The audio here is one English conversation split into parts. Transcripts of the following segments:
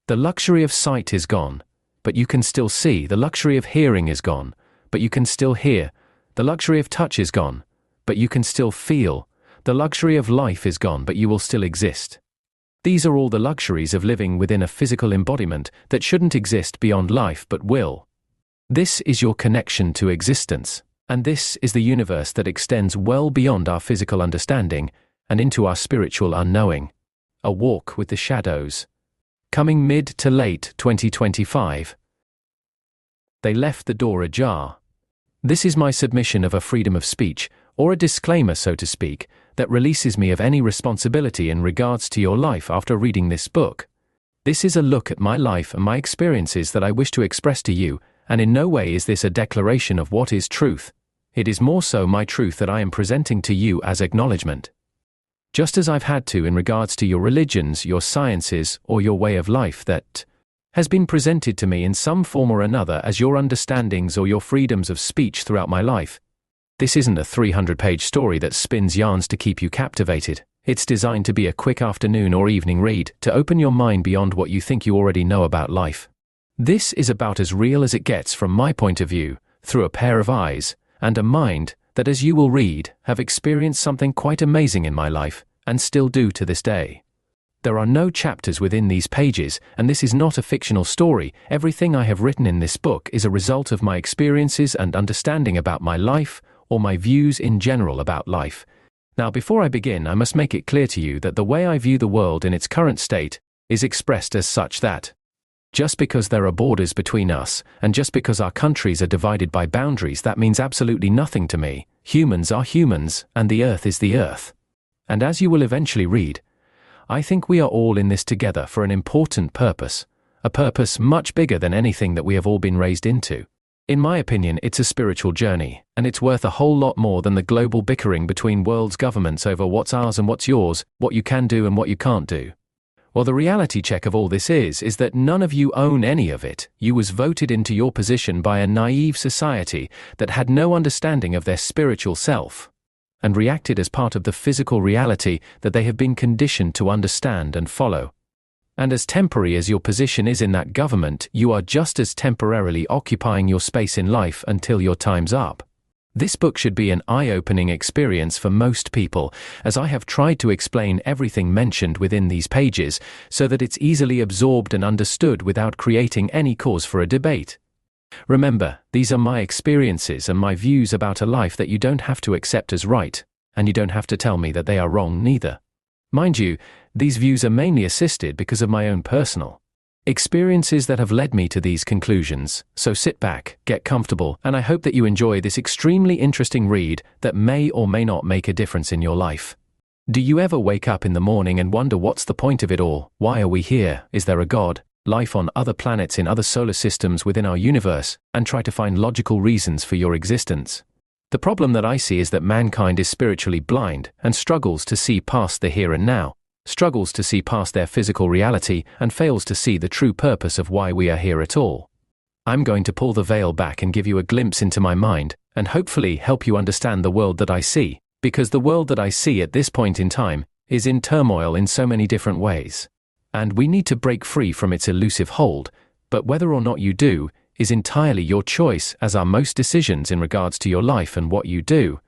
The luxury of sight is gone, but you can still see. The luxury of hearing is gone, but you can still hear. The luxury of touch is gone, but you can still feel. The luxury of life is gone, but you will still exist. These are all the luxuries of living within a physical embodiment that shouldn't exist beyond life but will. This is your connection to existence, and this is the universe that extends well beyond our physical understanding and into our spiritual unknowing. A walk with the shadows. Coming mid to late 2025. They left the door ajar. This is my submission of a freedom of speech, or a disclaimer, so to speak, that releases me of any responsibility in regards to your life after reading this book. This is a look at my life and my experiences that I wish to express to you, and in no way is this a declaration of what is truth. It is more so my truth that I am presenting to you as acknowledgement. Just as I've had to in regards to your religions, your sciences, or your way of life that has been presented to me in some form or another as your understandings or your freedoms of speech throughout my life. This isn't a 300-page story that spins yarns to keep you captivated. It's designed to be a quick afternoon or evening read to open your mind beyond what you think you already know about life. This is about as real as it gets from my point of view, through a pair of eyes and a mind that, as you will read, have experienced something quite amazing in my life, and still do to this day. There are no chapters within these pages, and this is not a fictional story. Everything I have written in this book is a result of my experiences and understanding about my life, or my views in general about life. Now, before I begin, I must make it clear to you that the way I view the world in its current state is expressed as such that just because there are borders between us, and just because our countries are divided by boundaries, that means absolutely nothing to me. Humans are humans, and the earth is the earth. And as you will eventually read, I think we are all in this together for an important purpose, a purpose much bigger than anything that we have all been raised into. In my opinion, it's a spiritual journey, and it's worth a whole lot more than the global bickering between world's governments over what's ours and what's yours, what you can do and what you can't do. Well, the reality check of all this is that none of you own any of it. You was voted into your position by a naive society that had no understanding of their spiritual self, and reacted as part of the physical reality that they have been conditioned to understand and follow. And as temporary as your position is in that government, you are just as temporarily occupying your space in life until your time's up. This book should be an eye-opening experience for most people, as I have tried to explain everything mentioned within these pages so that it's easily absorbed and understood without creating any cause for a debate. Remember, these are my experiences and my views about a life that you don't have to accept as right, and you don't have to tell me that they are wrong neither. Mind you, these views are mainly assisted because of my own personal experiences that have led me to these conclusions, so sit back, get comfortable, and I hope that you enjoy this extremely interesting read that may or may not make a difference in your life. Do you ever wake up in the morning and wonder what's the point of it all? Why are we here? Is there a God? Life on other planets in other solar systems within our universe, and try to find logical reasons for your existence? The problem that I see is that mankind is spiritually blind and struggles to see past the here and now, struggles to see past their physical reality, and fails to see the true purpose of why we are here at all. I'm going to pull the veil back and give you a glimpse into my mind, and hopefully help you understand the world that I see, because the world that I see at this point in time is in turmoil in so many different ways. And we need to break free from its elusive hold, but whether or not you do is entirely your choice, as are most decisions in regards to your life and what you do.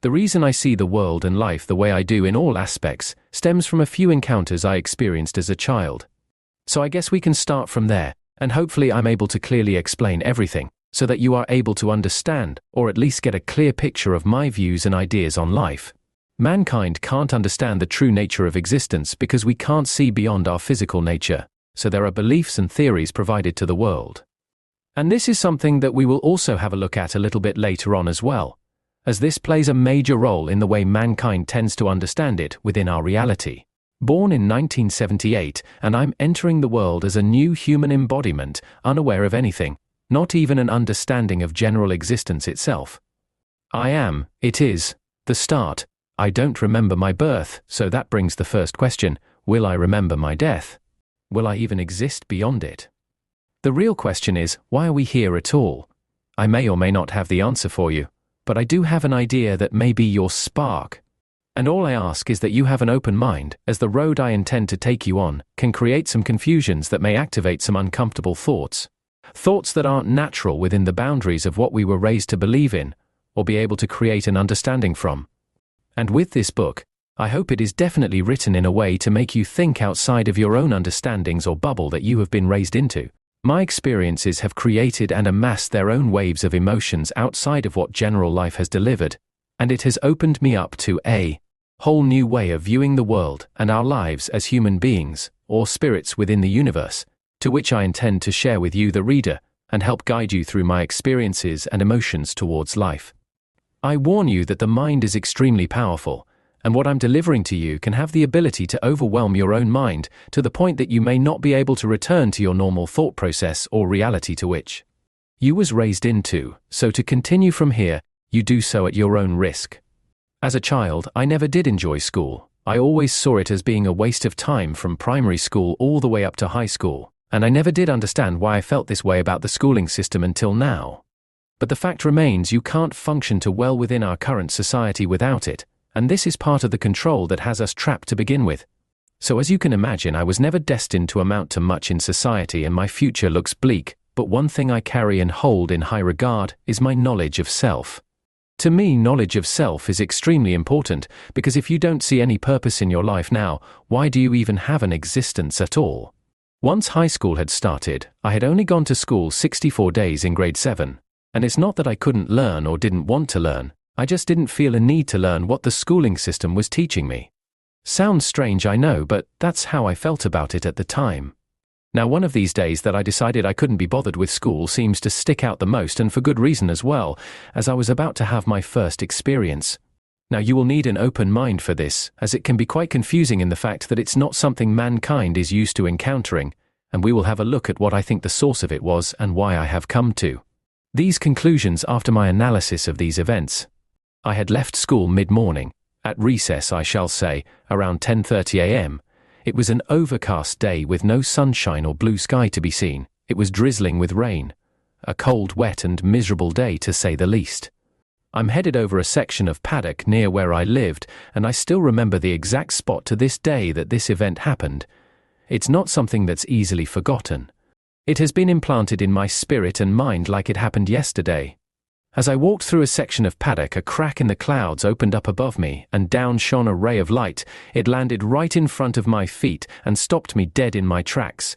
The reason I see the world and life the way I do in all aspects stems from a few encounters I experienced as a child. So I guess we can start from there, and hopefully I'm able to clearly explain everything, so that you are able to understand, or at least get a clear picture of my views and ideas on life. Mankind can't understand the true nature of existence because we can't see beyond our physical nature, so there are beliefs and theories provided to the world. And this is something that we will also have a look at a little bit later on as well, as this plays a major role in the way mankind tends to understand it within our reality. Born in 1978, and I'm entering the world as a new human embodiment, unaware of anything, not even an understanding of general existence itself. It is, the start. I don't remember my birth, so that brings the first question: will I remember my death? Will I even exist beyond it? The real question is, why are we here at all? I may or may not have the answer for you, but I do have an idea that may be your spark. And all I ask is that you have an open mind, as the road I intend to take you on can create some confusions that may activate some uncomfortable thoughts. Thoughts that aren't natural within the boundaries of what we were raised to believe in, or be able to create an understanding from. And with this book, I hope it is definitely written in a way to make you think outside of your own understandings or bubble that you have been raised into. My experiences have created and amassed their own waves of emotions outside of what general life has delivered, and it has opened me up to a whole new way of viewing the world and our lives as human beings, or spirits within the universe, to which I intend to share with you, the reader, and help guide you through my experiences and emotions towards life. I warn you that the mind is extremely powerful, and what I'm delivering to you can have the ability to overwhelm your own mind to the point that you may not be able to return to your normal thought process or reality to which you was raised into, so to continue from here, you do so at your own risk. As a child, I never did enjoy school. I always saw it as being a waste of time from primary school all the way up to high school, and I never did understand why I felt this way about the schooling system until now. But the fact remains, you can't function too well within our current society without it, and this is part of the control that has us trapped to begin with. So as you can imagine, I was never destined to amount to much in society, and my future looks bleak, but one thing I carry and hold in high regard is my knowledge of self. To me, knowledge of self is extremely important, because if you don't see any purpose in your life now, why do you even have an existence at all? Once high school had started, I had only gone to school 64 days in grade 7, and it's not that I couldn't learn or didn't want to learn, I just didn't feel a need to learn what the schooling system was teaching me. Sounds strange, I know, but that's how I felt about it at the time. Now, one of these days that I decided I couldn't be bothered with school seems to stick out the most, and for good reason as well, as I was about to have my first experience. Now, you will need an open mind for this, as it can be quite confusing in the fact that it's not something mankind is used to encountering, and we will have a look at what I think the source of it was and why I have come to these conclusions after my analysis of these events. I had left school mid-morning, at recess I shall say, around 10:30 a.m. It was an overcast day with no sunshine or blue sky to be seen. It was drizzling with rain. A cold, wet and miserable day to say the least. I'm headed over a section of paddock near where I lived, and I still remember the exact spot to this day that this event happened. It's not something that's easily forgotten. It has been implanted in my spirit and mind like it happened yesterday. As I walked through a section of paddock, a crack in the clouds opened up above me, and down shone a ray of light. It landed right in front of my feet and stopped me dead in my tracks.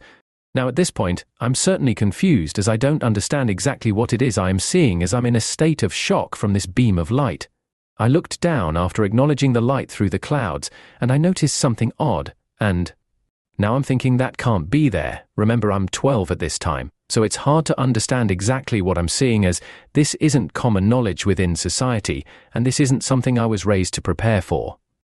Now at this point, I'm certainly confused, as I don't understand exactly what it is I am seeing, as I'm in a state of shock from this beam of light. I looked down after acknowledging the light through the clouds, and I noticed something odd, and now I'm thinking that can't be there. Remember, I'm 12 at this time, so it's hard to understand exactly what I'm seeing, as this isn't common knowledge within society, and this isn't something I was raised to prepare for.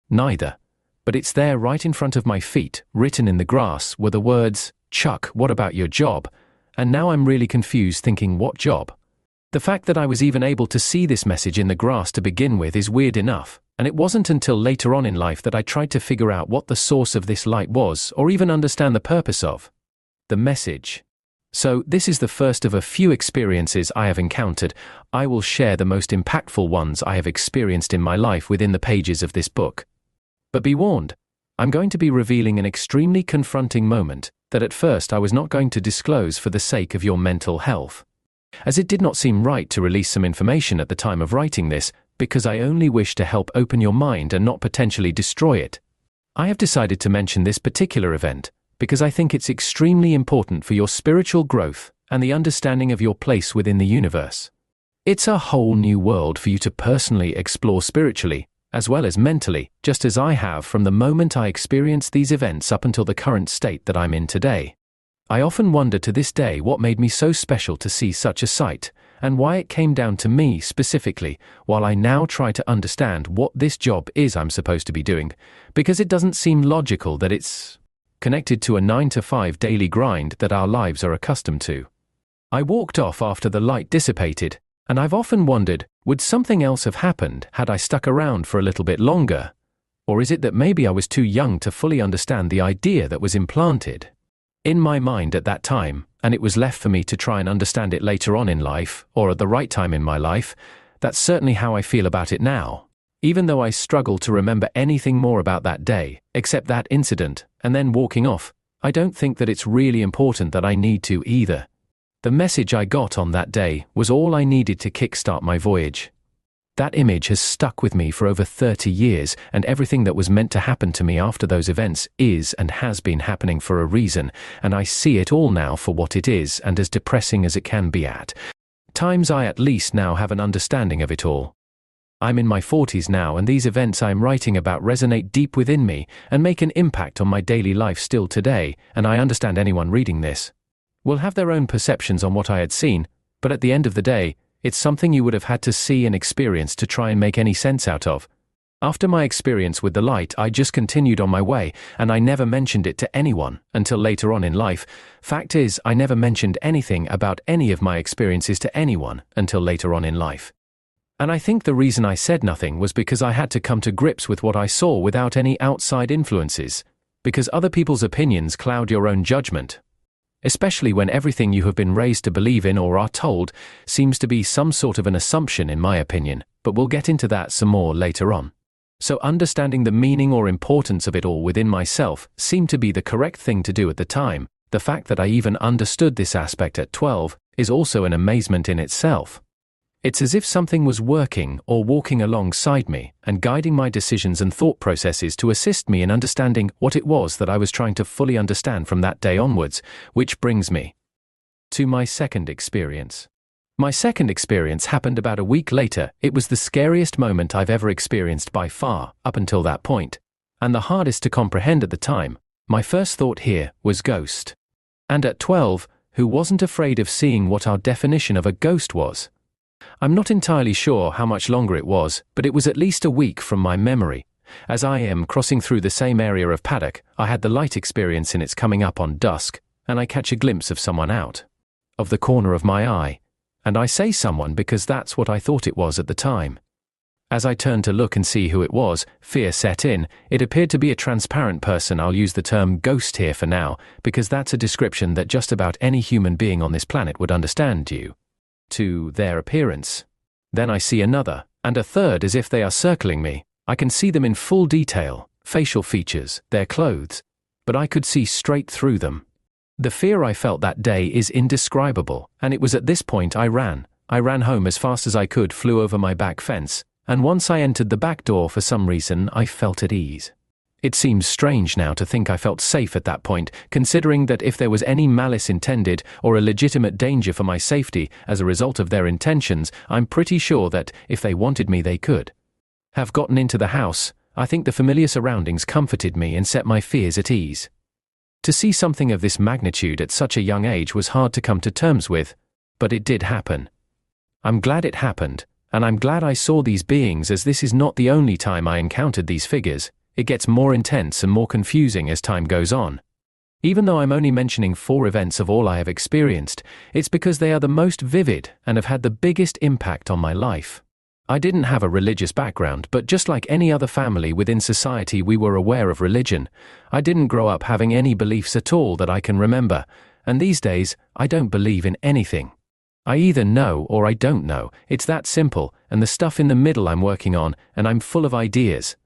Neither. But it's there right in front of my feet, written in the grass, were the words, "Chuck, what about your job?" And now I'm really confused, thinking, what job? The fact that I was even able to see this message in the grass to begin with is weird enough, and it wasn't until later on in life that I tried to figure out what the source of this light was, or even understand the purpose of the message. So, this is the first of a few experiences I have encountered. I will share the most impactful ones I have experienced in my life within the pages of this book. But be warned, I'm going to be revealing an extremely confronting moment that at first I was not going to disclose for the sake of your mental health, as it did not seem right to release some information at the time of writing this, because I only wish to help open your mind and not potentially destroy it. I have decided to mention this particular event because I think it's extremely important for your spiritual growth and the understanding of your place within the universe. It's a whole new world for you to personally explore spiritually, as well as mentally, just as I have from the moment I experienced these events up until the current state that I'm in today. I often wonder to this day what made me so special to see such a sight, and why it came down to me specifically, while I now try to understand what this job is I'm supposed to be doing, because it doesn't seem logical that it's connected to a 9-to-5 daily grind that our lives are accustomed to. I walked off after the light dissipated, and I've often wondered, would something else have happened had I stuck around for a little bit longer? Or is it that maybe I was too young to fully understand the idea that was implanted in my mind at that time, and it was left for me to try and understand it later on in life, or at the right time in my life? That's certainly how I feel about it now. Even though I struggle to remember anything more about that day, except that incident, and then walking off, I don't think that it's really important that I need to either. The message I got on that day was all I needed to kickstart my voyage. That image has stuck with me for over 30 years, and everything that was meant to happen to me after those events is and has been happening for a reason, and I see it all now for what it is and as depressing as it can be at times. I at least now have an understanding of it all. I'm in my 40s now, and these events I'm writing about resonate deep within me and make an impact on my daily life still today, and I understand anyone reading this will have their own perceptions on what I had seen, but at the end of the day, it's something you would have had to see and experience to try and make any sense out of. After my experience with the light, I just continued on my way, and I never mentioned it to anyone until later on in life. Fact is, I never mentioned anything about any of my experiences to anyone until later on in life. And I think the reason I said nothing was because I had to come to grips with what I saw without any outside influences, because other people's opinions cloud your own judgment, especially when everything you have been raised to believe in or are told seems to be some sort of an assumption, in my opinion, but we'll get into that some more later on. So understanding the meaning or importance of it all within myself seemed to be the correct thing to do at the time. The fact that I even understood this aspect at 12 is also an amazement in itself. It's as if something was working or walking alongside me and guiding my decisions and thought processes to assist me in understanding what it was that I was trying to fully understand from that day onwards, which brings me to my second experience. My second experience happened about a week later. It was the scariest moment I've ever experienced by far up until that point, and the hardest to comprehend at the time. My first thought here was ghost. And at 12, who wasn't afraid of seeing what our definition of a ghost was? I'm not entirely sure how much longer it was, but it was at least a week from my memory. As I am crossing through the same area of paddock, I had the light experience in its coming up on dusk, and I catch a glimpse of someone out of the corner of my eye. And I say someone because that's what I thought it was at the time. As I turned to look and see who it was, fear set in. It appeared to be a transparent person. I'll use the term ghost here for now, because that's a description that just about any human being on this planet would understand due to their appearance. Then I see another, and a third, as if they are circling me. I can see them in full detail, facial features, their clothes, but I could see straight through them. The fear I felt that day is indescribable, and it was at this point I ran. I ran home as fast as I could, flew over my back fence, and once I entered the back door, for some reason I felt at ease. It seems strange now to think I felt safe at that point, considering that if there was any malice intended or a legitimate danger for my safety as a result of their intentions, I'm pretty sure that, if they wanted me, they could have gotten into the house. I think the familiar surroundings comforted me and set my fears at ease. To see something of this magnitude at such a young age was hard to come to terms with, but it did happen. I'm glad it happened, and I'm glad I saw these beings, as this is not the only time I encountered these figures. It gets more intense and more confusing as time goes on. Even though I'm only mentioning 4 events of all I have experienced, it's because they are the most vivid and have had the biggest impact on my life. I didn't have a religious background, but just like any other family within society, we were aware of religion. I didn't grow up having any beliefs at all that I can remember, and these days, I don't believe in anything. I either know or I don't know. It's that simple, and the stuff in the middle I'm working on, and I'm full of ideas.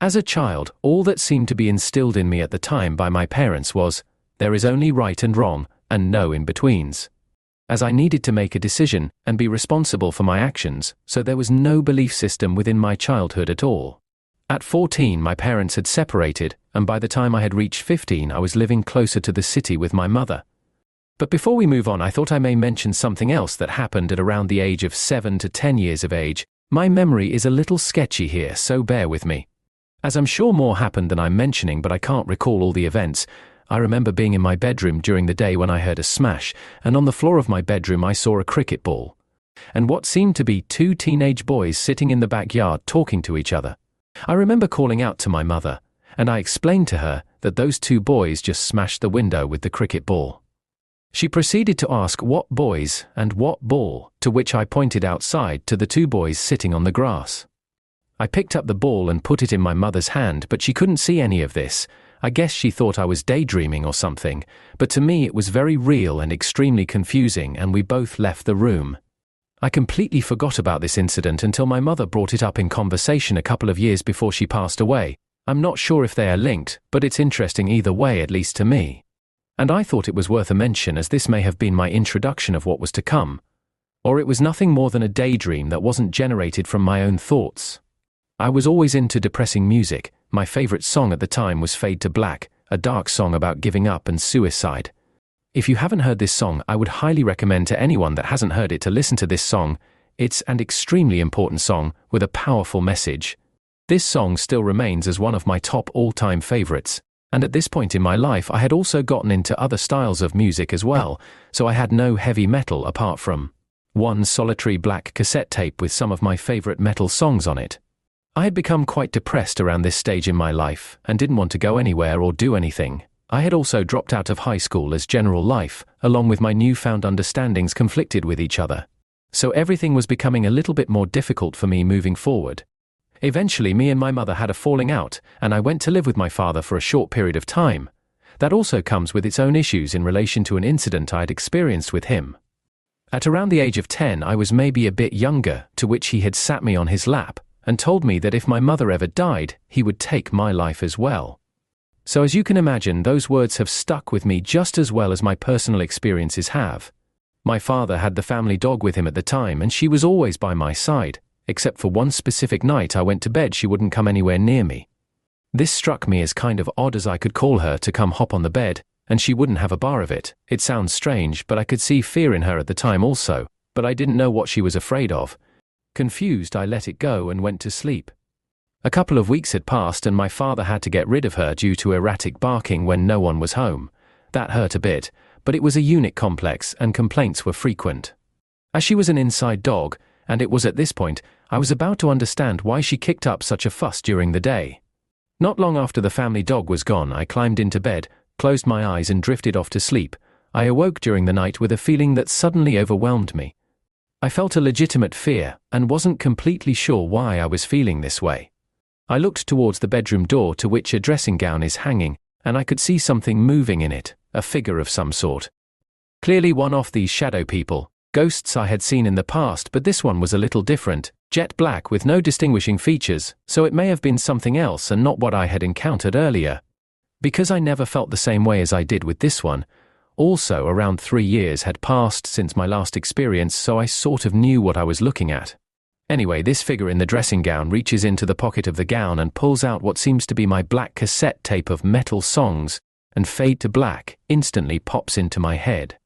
As a child, all that seemed to be instilled in me at the time by my parents was, there is only right and wrong, and no in-betweens. As I needed to make a decision and be responsible for my actions, so there was no belief system within my childhood at all. At 14, my parents had separated, and by the time I had reached 15, I was living closer to the city with my mother. But before we move on, I thought I may mention something else that happened at around the age of 7 to 10 years of age. My memory is a little sketchy here, so bear with me. As I'm sure more happened than I'm mentioning, but I can't recall all the events. I remember being in my bedroom during the day when I heard a smash, and on the floor of my bedroom I saw a cricket ball, and what seemed to be 2 teenage boys sitting in the backyard talking to each other. I remember calling out to my mother, and I explained to her that those 2 boys just smashed the window with the cricket ball. She proceeded to ask what boys and what ball, to which I pointed outside to the 2 boys sitting on the grass. I picked up the ball and put it in my mother's hand, but she couldn't see any of this. I guess she thought I was daydreaming or something, but to me it was very real and extremely confusing, and we both left the room. I completely forgot about this incident until my mother brought it up in conversation a couple of years before she passed away. I'm not sure if they are linked, but it's interesting either way, at least to me. And I thought it was worth a mention, as this may have been my introduction of what was to come. Or it was nothing more than a daydream that wasn't generated from my own thoughts. I was always into depressing music. My favorite song at the time was Fade to Black, a dark song about giving up and suicide. If you haven't heard this song, I would highly recommend to anyone that hasn't heard it to listen to this song. It's an extremely important song with a powerful message. This song still remains as one of my top all-time favorites, and at this point in my life I had also gotten into other styles of music as well, so I had no heavy metal apart from one solitary black cassette tape with some of my favorite metal songs on it. I had become quite depressed around this stage in my life and didn't want to go anywhere or do anything. I had also dropped out of high school as general life, along with my newfound understandings, conflicted with each other. So everything was becoming a little bit more difficult for me moving forward. Eventually, me and my mother had a falling out, and I went to live with my father for a short period of time. That also comes with its own issues in relation to an incident I had experienced with him. At around the age of 10, I was maybe a bit younger, to which he had sat me on his lap and told me that if my mother ever died, he would take my life as well. So as you can imagine, those words have stuck with me just as well as my personal experiences have. My father had the family dog with him at the time, and she was always by my side, except for one specific night I went to bed, she wouldn't come anywhere near me. This struck me as kind of odd, as I could call her to come hop on the bed, and she wouldn't have a bar of it. It sounds strange, but I could see fear in her at the time also, but I didn't know what she was afraid of. Confused, I let it go and went to sleep. A couple of weeks had passed and my father had to get rid of her due to erratic barking when no one was home. That hurt a bit, but it was a unit complex and complaints were frequent. As she was an inside dog, and it was at this point I was about to understand why she kicked up such a fuss during the day. Not long after the family dog was gone, I climbed into bed, closed my eyes and drifted off to sleep. I awoke during the night with a feeling that suddenly overwhelmed me. I felt a legitimate fear and wasn't completely sure why I was feeling this way. I looked towards the bedroom door to which a dressing gown is hanging, and I could see something moving in it, a figure of some sort. Clearly one of these shadow people, ghosts I had seen in the past, but this one was a little different, jet black with no distinguishing features, so it may have been something else and not what I had encountered earlier. Because I never felt the same way as I did with this one. Also, around 3 years had passed since my last experience, so I sort of knew what I was looking at. Anyway, this figure in the dressing gown reaches into the pocket of the gown and pulls out what seems to be my black cassette tape of metal songs, and Fade to Black instantly pops into my head.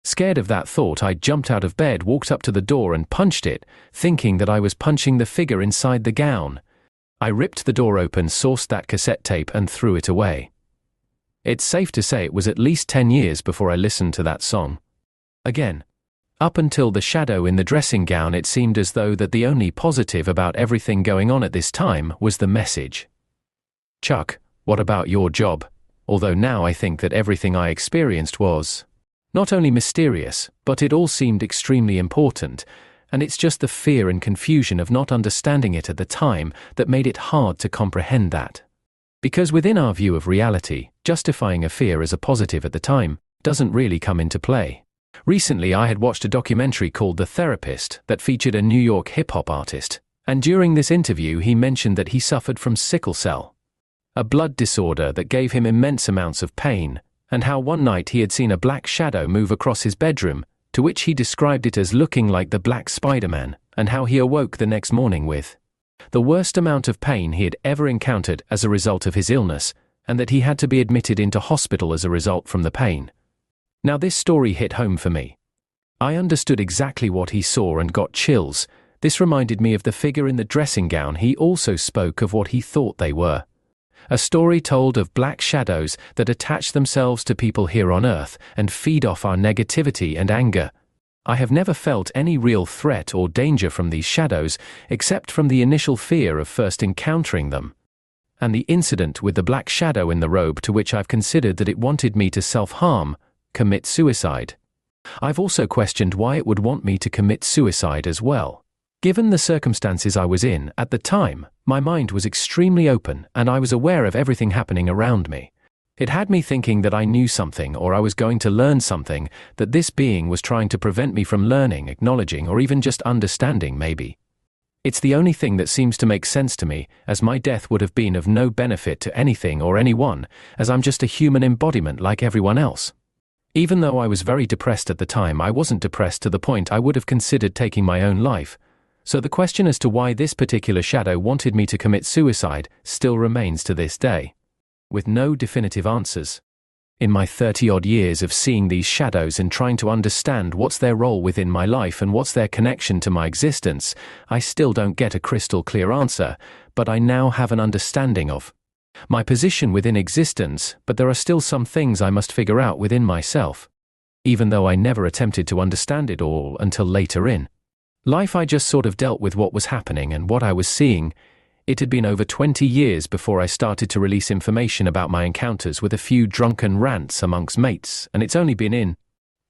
Scared of that thought, I jumped out of bed, walked up to the door and punched it, thinking that I was punching the figure inside the gown. I ripped the door open, sourced that cassette tape and threw it away. It's safe to say it was at least 10 years before I listened to that song again. Up until the shadow in the dressing gown, it seemed as though that the only positive about everything going on at this time was the message. Chuck, what about your job? Although now I think that everything I experienced was not only mysterious, but it all seemed extremely important, and it's just the fear and confusion of not understanding it at the time that made it hard to comprehend that. Because within our view of reality, justifying a fear as a positive at the time doesn't really come into play. Recently I had watched a documentary called The Therapist that featured a New York hip-hop artist, and during this interview he mentioned that he suffered from sickle cell, a blood disorder that gave him immense amounts of pain, and how one night he had seen a black shadow move across his bedroom, to which he described it as looking like the Black Spider-Man, and how he awoke the next morning with the worst amount of pain he had ever encountered as a result of his illness, and that he had to be admitted into hospital as a result from the pain. Now this story hit home for me. I understood exactly what he saw and got chills. This reminded me of the figure in the dressing gown. He also spoke of what he thought they were. A story told of black shadows that attach themselves to people here on Earth and feed off our negativity and anger. I have never felt any real threat or danger from these shadows, except from the initial fear of first encountering them. And the incident with the black shadow in the robe, to which I've considered that it wanted me to self-harm, commit suicide. I've also questioned why it would want me to commit suicide as well. Given the circumstances I was in at the time, my mind was extremely open and I was aware of everything happening around me. It had me thinking that I knew something or I was going to learn something, that this being was trying to prevent me from learning, acknowledging, or even just understanding maybe. It's the only thing that seems to make sense to me, as my death would have been of no benefit to anything or anyone, as I'm just a human embodiment like everyone else. Even though I was very depressed at the time, I wasn't depressed to the point I would have considered taking my own life. So the question as to why this particular shadow wanted me to commit suicide still remains to this day, with no definitive answers. In my 30-odd years of seeing these shadows and trying to understand what's their role within my life and what's their connection to my existence, I still don't get a crystal clear answer, but I now have an understanding of my position within existence, but there are still some things I must figure out within myself, even though I never attempted to understand it all until later in life. I just sort of dealt with what was happening and what I was seeing. It had been over 20 years before I started to release information about my encounters with a few drunken rants amongst mates, and it's only been in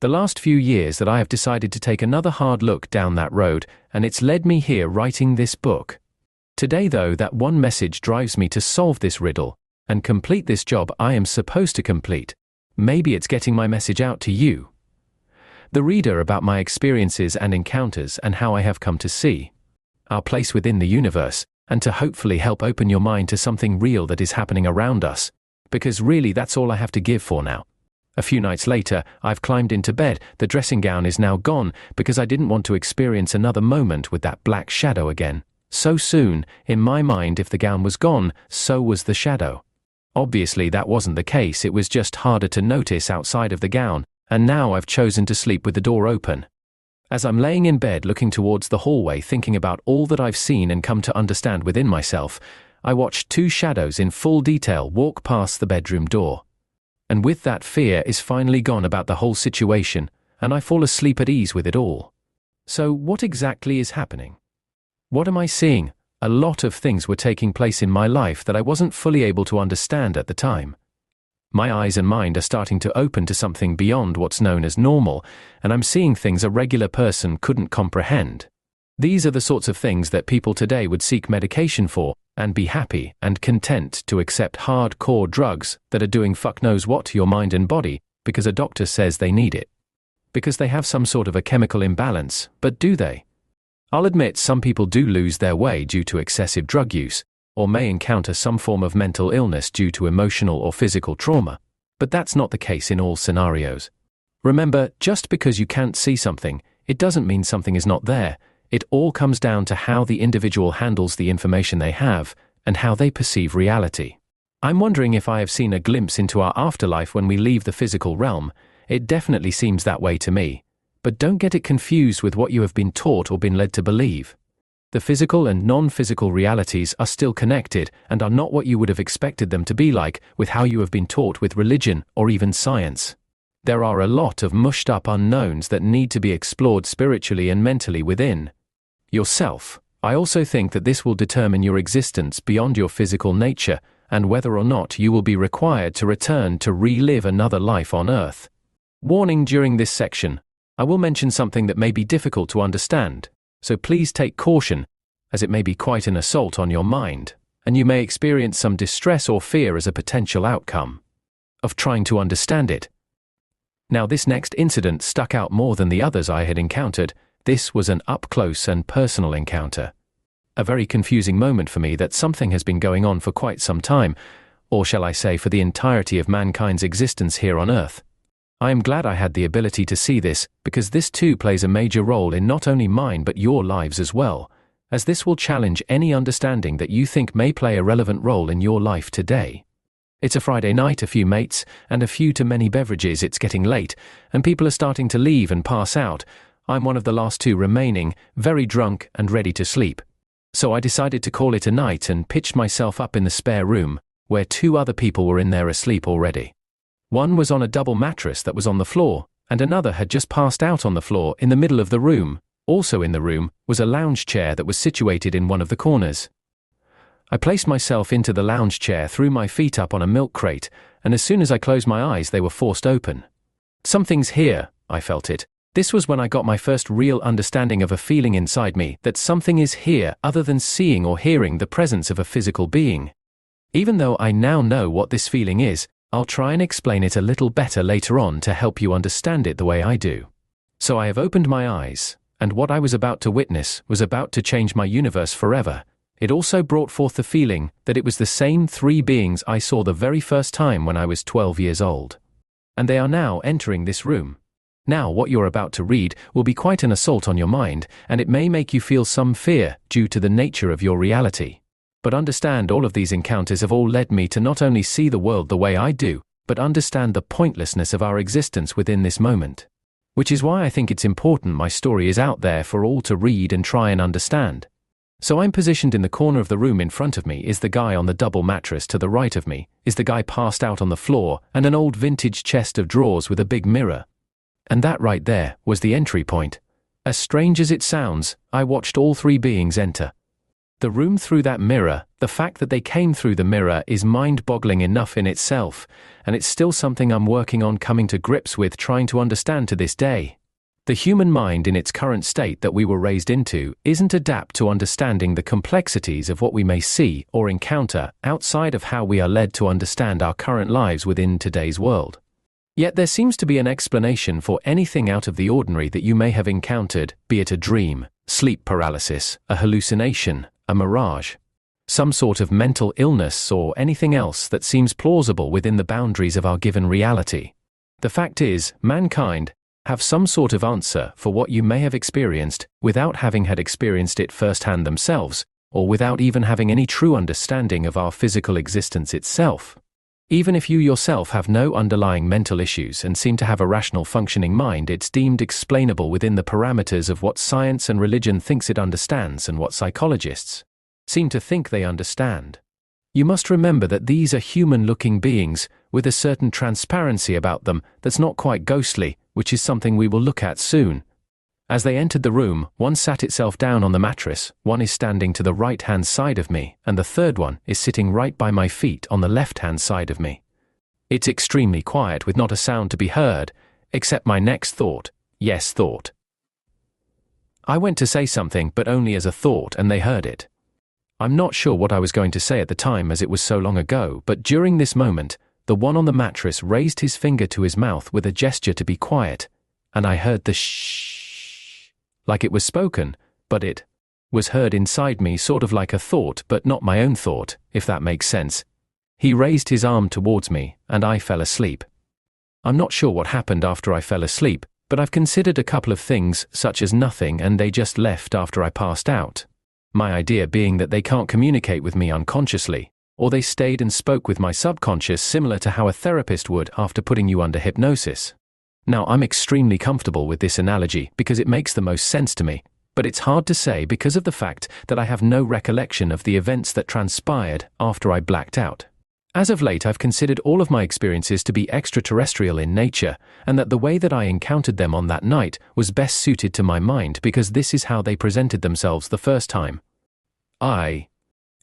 the last few years that I have decided to take another hard look down that road, and it's led me here writing this book. Today though, that one message drives me to solve this riddle and complete this job I am supposed to complete. Maybe it's getting my message out to you, the reader, about my experiences and encounters and how I have come to see our place within the universe, and to hopefully help open your mind to something real that is happening around us, because really that's all I have to give for now. A few nights later, I've climbed into bed. The dressing gown is now gone because I didn't want to experience another moment with that black shadow again. So soon, in my mind, if the gown was gone, so was the shadow. Obviously that wasn't the case, it was just harder to notice outside of the gown, and now I've chosen to sleep with the door open. As I'm laying in bed looking towards the hallway thinking about all that I've seen and come to understand within myself, I watched two shadows in full detail walk past the bedroom door. And with that, fear is finally gone about the whole situation, and I fall asleep at ease with it all. So what exactly is happening? What am I seeing? A lot of things were taking place in my life that I wasn't fully able to understand at the time. My eyes and mind are starting to open to something beyond what's known as normal, and I'm seeing things a regular person couldn't comprehend. These are the sorts of things that people today would seek medication for, and be happy and content to accept hardcore drugs that are doing fuck knows what to your mind and body because a doctor says they need it. Because they have some sort of a chemical imbalance, but do they? I'll admit some people do lose their way due to excessive drug use, or may encounter some form of mental illness due to emotional or physical trauma, but that's not the case in all scenarios. Remember, just because you can't see something, it doesn't mean something is not there. It all comes down to how the individual handles the information they have, and how they perceive reality. I'm wondering if I have seen a glimpse into our afterlife when we leave the physical realm. It definitely seems that way to me. But don't get it confused with what you have been taught or been led to believe. The physical and non-physical realities are still connected and are not what you would have expected them to be like with how you have been taught with religion or even science. There are a lot of mushed up unknowns that need to be explored spiritually and mentally within yourself. I also think that this will determine your existence beyond your physical nature and whether or not you will be required to return to relive another life on Earth. Warning: during this section, I will mention something that may be difficult to understand, so please take caution, as it may be quite an assault on your mind, and you may experience some distress or fear as a potential outcome of trying to understand it. Now, this next incident stuck out more than the others I had encountered. This was an up-close and personal encounter. A very confusing moment for me that something has been going on for quite some time, or shall I say for the entirety of mankind's existence here on Earth. I am glad I had the ability to see this, because this too plays a major role in not only mine but your lives as well, as this will challenge any understanding that you think may play a relevant role in your life today. It's a Friday night, a few mates, and a few too many beverages. It's getting late, and people are starting to leave and pass out. I'm one of the last two remaining, very drunk and ready to sleep. So I decided to call it a night and pitched myself up in the spare room, where two other people were in there asleep already. One was on a double mattress that was on the floor, and another had just passed out on the floor in the middle of the room. Also in the room was a lounge chair that was situated in one of the corners. I placed myself into the lounge chair, threw my feet up on a milk crate, and as soon as I closed my eyes, they were forced open. Something's here, I felt it. This was when I got my first real understanding of a feeling inside me that something is here other than seeing or hearing the presence of a physical being. Even though I now know what this feeling is, I'll try and explain it a little better later on to help you understand it the way I do. So I have opened my eyes, and what I was about to witness was about to change my universe forever. It also brought forth the feeling that it was the same three beings I saw the very first time when I was 12 years old. And they are now entering this room. Now what you're about to read will be quite an assault on your mind, and it may make you feel some fear due to the nature of your reality. But understand, all of these encounters have all led me to not only see the world the way I do, but understand the pointlessness of our existence within this moment. Which is why I think it's important my story is out there for all to read and try and understand. So I'm positioned in the corner of the room. In front of me is the guy on the double mattress. To the right of me is the guy passed out on the floor, and an old vintage chest of drawers with a big mirror. And that right there was the entry point. As strange as it sounds, I watched all three beings enter the room through that mirror. The fact that they came through the mirror is mind-boggling enough in itself, and it's still something I'm working on coming to grips with, trying to understand to this day. The human mind in its current state that we were raised into isn't adapt to understanding the complexities of what we may see or encounter outside of how we are led to understand our current lives within today's world. Yet there seems to be an explanation for anything out of the ordinary that you may have encountered, be it a dream, sleep paralysis, a hallucination, a mirage, some sort of mental illness, or anything else that seems plausible within the boundaries of our given reality. The fact is, mankind have some sort of answer for what you may have experienced without having had experienced it firsthand themselves, or without even having any true understanding of our physical existence itself. Even if you yourself have no underlying mental issues and seem to have a rational functioning mind, it's deemed explainable within the parameters of what science and religion thinks it understands and what psychologists seem to think they understand. You must remember that these are human-looking beings with a certain transparency about them that's not quite ghostly, which is something we will look at soon. As they entered the room, one sat itself down on the mattress, one is standing to the right-hand side of me, and the third one is sitting right by my feet on the left-hand side of me. It's extremely quiet, with not a sound to be heard, except my next thought. Yes, thought. I went to say something, but only as a thought, and they heard it. I'm not sure what I was going to say at the time, as it was so long ago, but during this moment, the one on the mattress raised his finger to his mouth with a gesture to be quiet, and I heard the shh. Like it was spoken, but it was heard inside me, sort of like a thought, but not my own thought, if that makes sense. He raised his arm towards me, and I fell asleep. I'm not sure what happened after I fell asleep, but I've considered a couple of things, such as nothing, and they just left after I passed out. My idea being that they can't communicate with me unconsciously, or they stayed and spoke with my subconscious, similar to how a therapist would after putting you under hypnosis. Now, I'm extremely comfortable with this analogy because it makes the most sense to me, but it's hard to say because of the fact that I have no recollection of the events that transpired after I blacked out. As of late, I've considered all of my experiences to be extraterrestrial in nature, and that the way that I encountered them on that night was best suited to my mind because this is how they presented themselves the first time I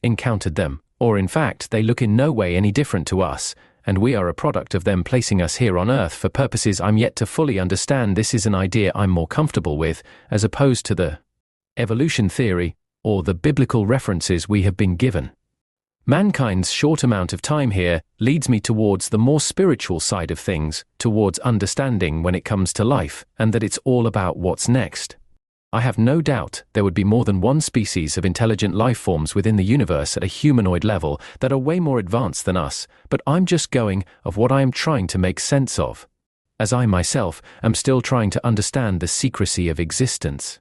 encountered them, or in fact, they look in no way any different to us, and we are a product of them placing us here on Earth for purposes I'm yet to fully understand. This is an idea I'm more comfortable with, as opposed to the evolution theory, or the biblical references we have been given. Mankind's short amount of time here leads me towards the more spiritual side of things, towards understanding when it comes to life, and that it's all about what's next. I have no doubt there would be more than one species of intelligent life forms within the universe at a humanoid level that are way more advanced than us, but I'm just going of what I am trying to make sense of, as I myself am still trying to understand the secrecy of existence.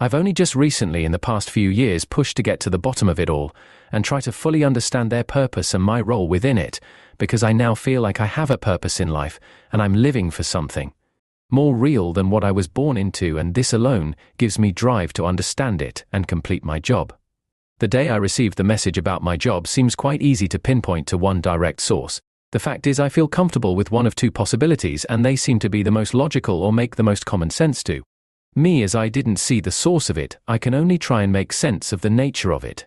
I've only just recently in the past few years pushed to get to the bottom of it all and try to fully understand their purpose and my role within it, because I now feel like I have a purpose in life and I'm living for something more real than what I was born into, and this alone gives me drive to understand it and complete my job. The day I received the message about my job seems quite easy to pinpoint to one direct source. The fact is, I feel comfortable with one of two possibilities, and they seem to be the most logical or make the most common sense to me. As I didn't see the source of it, I can only try and make sense of the nature of it.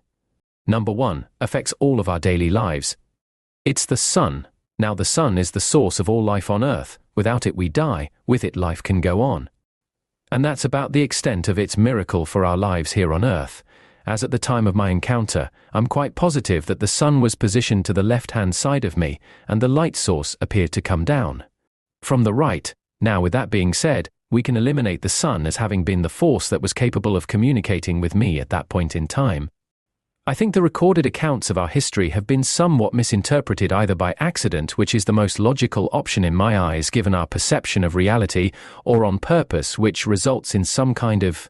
Number one, affects all of our daily lives. It's the sun. Now, the sun is the source of all life on Earth. Without it we die, with it life can go on. And that's about the extent of its miracle for our lives here on Earth. as at the time of my encounter, I'm quite positive that the sun was positioned to the left-hand side of me, and the light source appeared to come down from the right. Now, with that being said, we can eliminate the sun as having been the force that was capable of communicating with me at that point in time. I think the recorded accounts of our history have been somewhat misinterpreted, either by accident, which is the most logical option in my eyes given our perception of reality, or on purpose, which results in some kind of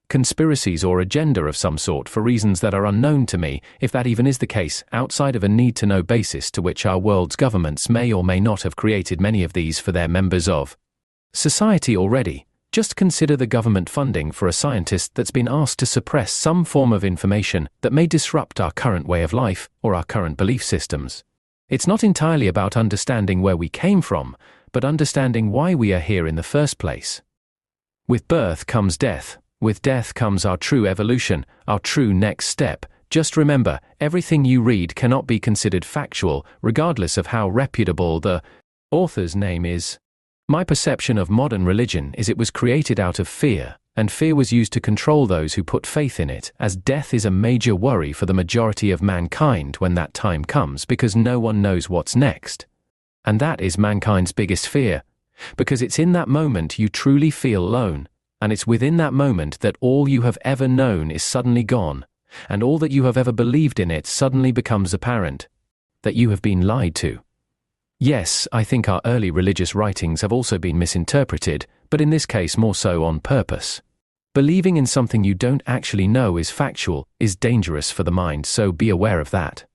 conspiracies or agenda of some sort for reasons that are unknown to me, if that even is the case, outside of a need-to-know basis to which our world's governments may or may not have created many of these for their members of society already. Just consider the government funding for a scientist that's been asked to suppress some form of information that may disrupt our current way of life or our current belief systems. It's not entirely about understanding where we came from, but understanding why we are here in the first place. With birth comes death. With death comes our true evolution, our true next step. Just remember, everything you read cannot be considered factual, regardless of how reputable the author's name is. My perception of modern religion is it was created out of fear, and fear was used to control those who put faith in it, as death is a major worry for the majority of mankind when that time comes, because no one knows what's next. And that is mankind's biggest fear, because it's in that moment you truly feel alone, and it's within that moment that all you have ever known is suddenly gone, and all that you have ever believed in it suddenly becomes apparent, that you have been lied to. Yes, I think our early religious writings have also been misinterpreted, but in this case more so on purpose. Believing in something you don't actually know is factual, is dangerous for the mind, so be aware of that.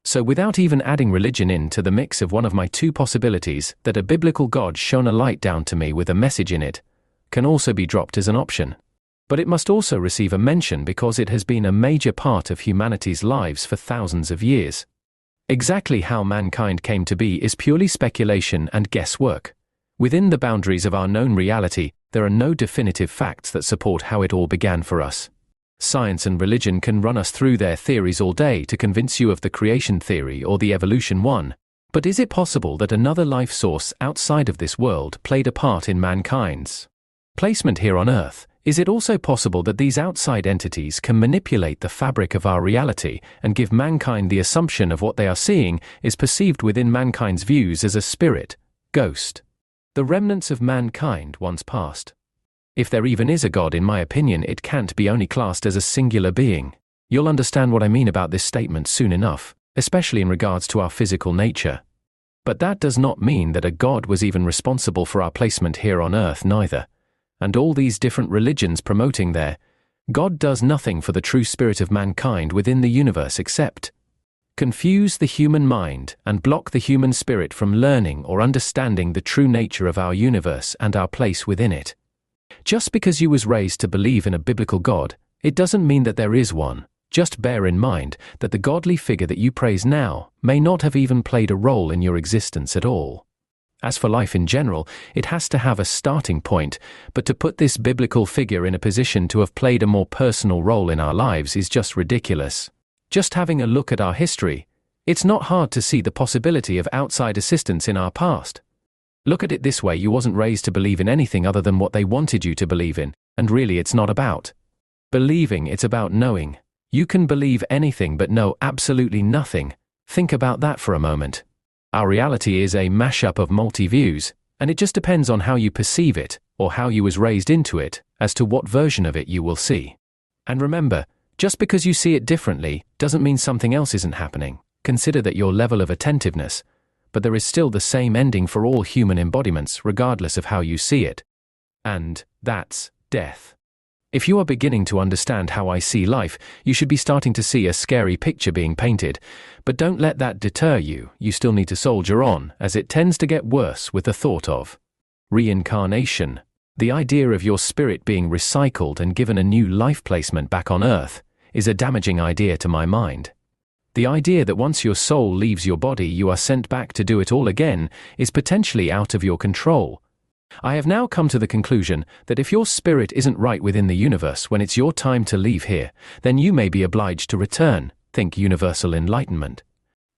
So without even adding religion into the mix of one of my two possibilities, that a biblical God shone a light down to me with a message in it, can also be dropped as an option. But it must also receive a mention because it has been a major part of humanity's lives for thousands of years. Exactly how mankind came to be is purely speculation and guesswork. Within the boundaries of our known reality, there are no definitive facts that support how it all began for us. Science and religion can run us through their theories all day to convince you of the creation theory or the evolution one. But is it possible that another life source outside of this world played a part in mankind's placement here on Earth? Is it also possible that these outside entities can manipulate the fabric of our reality and give mankind the assumption of what they are seeing is perceived within mankind's views as a spirit, ghost, the remnants of mankind once past? If there even is a God, in my opinion, it can't be only classed as a singular being. You'll understand what I mean about this statement soon enough, especially in regards to our physical nature. But that does not mean that a God was even responsible for our placement here on Earth neither. And all these different religions promoting their God does nothing for the true spirit of mankind within the universe except confuse the human mind and block the human spirit from learning or understanding the true nature of our universe and our place within it. Just because you was raised to believe in a biblical God, it doesn't mean that there is one. Just bear in mind that the godly figure that you praise now may not have even played a role in your existence at all. As for life in general, it has to have a starting point, but to put this biblical figure in a position to have played a more personal role in our lives is just ridiculous. Just having a look at our history, it's not hard to see the possibility of outside assistance in our past. Look at it this way: you wasn't raised to believe in anything other than what they wanted you to believe in, and really it's not about believing, it's about knowing. You can believe anything but know absolutely nothing. Think about that for a moment. Our reality is a mashup of multi-views, and it just depends on how you perceive it, or how you was raised into it, as to what version of it you will see. And remember, just because you see it differently, doesn't mean something else isn't happening. Consider that your level of attentiveness, but there is still the same ending for all human embodiments, regardless of how you see it. And that's death. If you are beginning to understand how I see life, you should be starting to see a scary picture being painted, but don't let that deter you. You still need to soldier on, as it tends to get worse with the thought of reincarnation. The idea of your spirit being recycled and given a new life placement back on Earth is a damaging idea to my mind. The idea that once your soul leaves your body you are sent back to do it all again is potentially out of your control. I have now come to the conclusion that if your spirit isn't right within the universe when it's your time to leave here, then you may be obliged to return. Think universal enlightenment.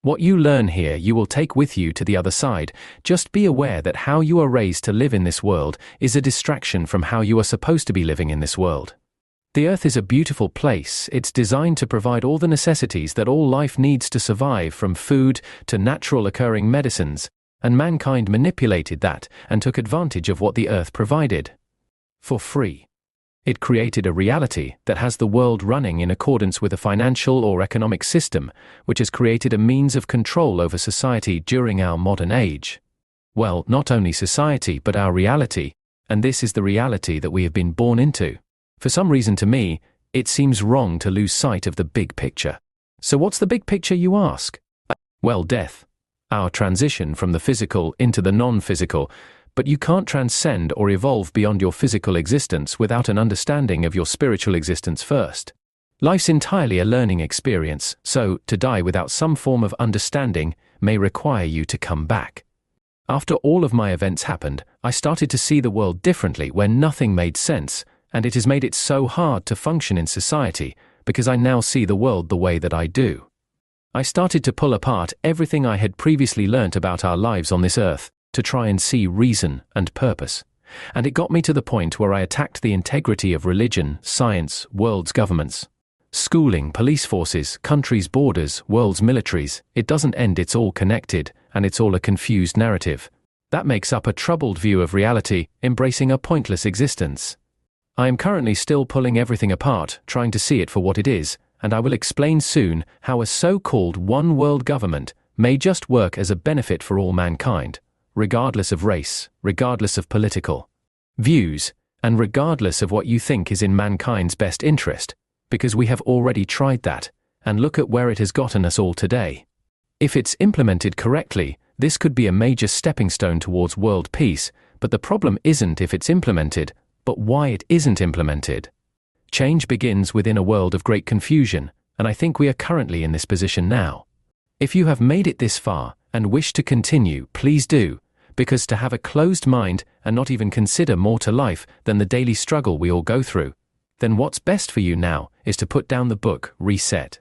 What you learn here you will take with you to the other side. Just be aware that how you are raised to live in this world is a distraction from how you are supposed to be living in this world. The Earth is a beautiful place. It's designed to provide all the necessities that all life needs to survive, from food to natural occurring medicines, and mankind manipulated that and took advantage of what the Earth provided. For free. It created a reality that has the world running in accordance with a financial or economic system, which has created a means of control over society during our modern age. Well, not only society but our reality, and this is the reality that we have been born into. For some reason, to me, it seems wrong to lose sight of the big picture. So what's the big picture, you ask? Well, death. Our transition from the physical into the non-physical. But you can't transcend or evolve beyond your physical existence without an understanding of your spiritual existence first. Life's entirely a learning experience, so to die without some form of understanding may require you to come back. After all of my events happened, I started to see the world differently where nothing made sense, and it has made it so hard to function in society because I now see the world the way that I do. I started to pull apart everything I had previously learnt about our lives on this earth, to try and see reason and purpose. And it got me to the point where I attacked the integrity of religion, science, world's governments. Schooling, police forces, countries' borders, world's militaries. It doesn't end, it's all connected, and it's all a confused narrative. That makes up a troubled view of reality, embracing a pointless existence. I am currently still pulling everything apart, trying to see it for what it is, and I will explain soon how a so-called one-world government may just work as a benefit for all mankind, regardless of race, regardless of political views, and regardless of what you think is in mankind's best interest, because we have already tried that, and look at where it has gotten us all today. If it's implemented correctly, this could be a major stepping stone towards world peace, but the problem isn't if it's implemented, but why it isn't implemented. Change begins within a world of great confusion, and I think we are currently in this position now. If you have made it this far, and wish to continue, please do, because to have a closed mind and not even consider more to life than the daily struggle we all go through, then what's best for you now is to put down the book, reset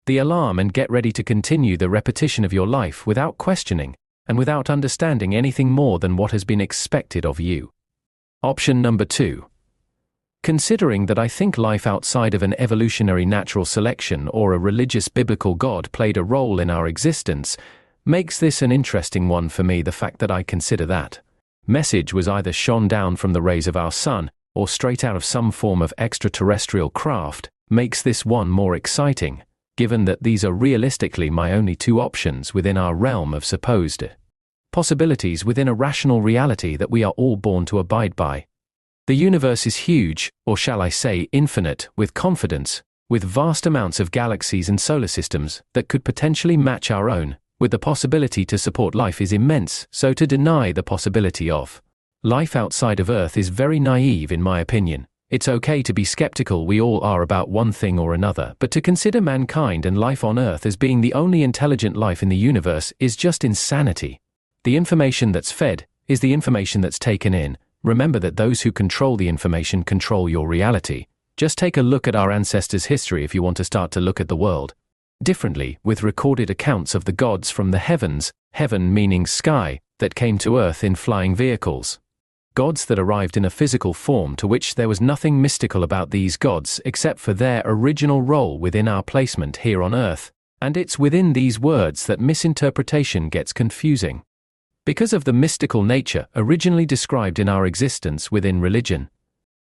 the alarm, and get ready to continue the repetition of your life without questioning and without understanding anything more than what has been expected of you. Option number 2. Considering that I think life outside of an evolutionary natural selection or a religious biblical God played a role in our existence, makes this an interesting one for me. The fact that I consider that message was either shone down from the rays of our sun or straight out of some form of extraterrestrial craft makes this one more exciting, given that these are realistically my only two options within our realm of supposed possibilities within a rational reality that we are all born to abide by. The universe is huge, or shall I say infinite, with confidence, with vast amounts of galaxies and solar systems that could potentially match our own, with the possibility to support life is immense, so to deny the possibility of life outside of Earth is very naive in my opinion. It's okay to be skeptical, we all are, about one thing or another, but to consider mankind and life on Earth as being the only intelligent life in the universe is just insanity. The information that's fed is the information that's taken in. Remember that those who control the information control your reality. Just take a look at our ancestors' history if you want to start to look at the world differently, with recorded accounts of the gods from the heavens, heaven meaning sky, that came to Earth in flying vehicles. Gods that arrived in a physical form, to which there was nothing mystical about these gods except for their original role within our placement here on Earth, and it's within these words that misinterpretation gets confusing. Because of the mystical nature originally described in our existence within religion.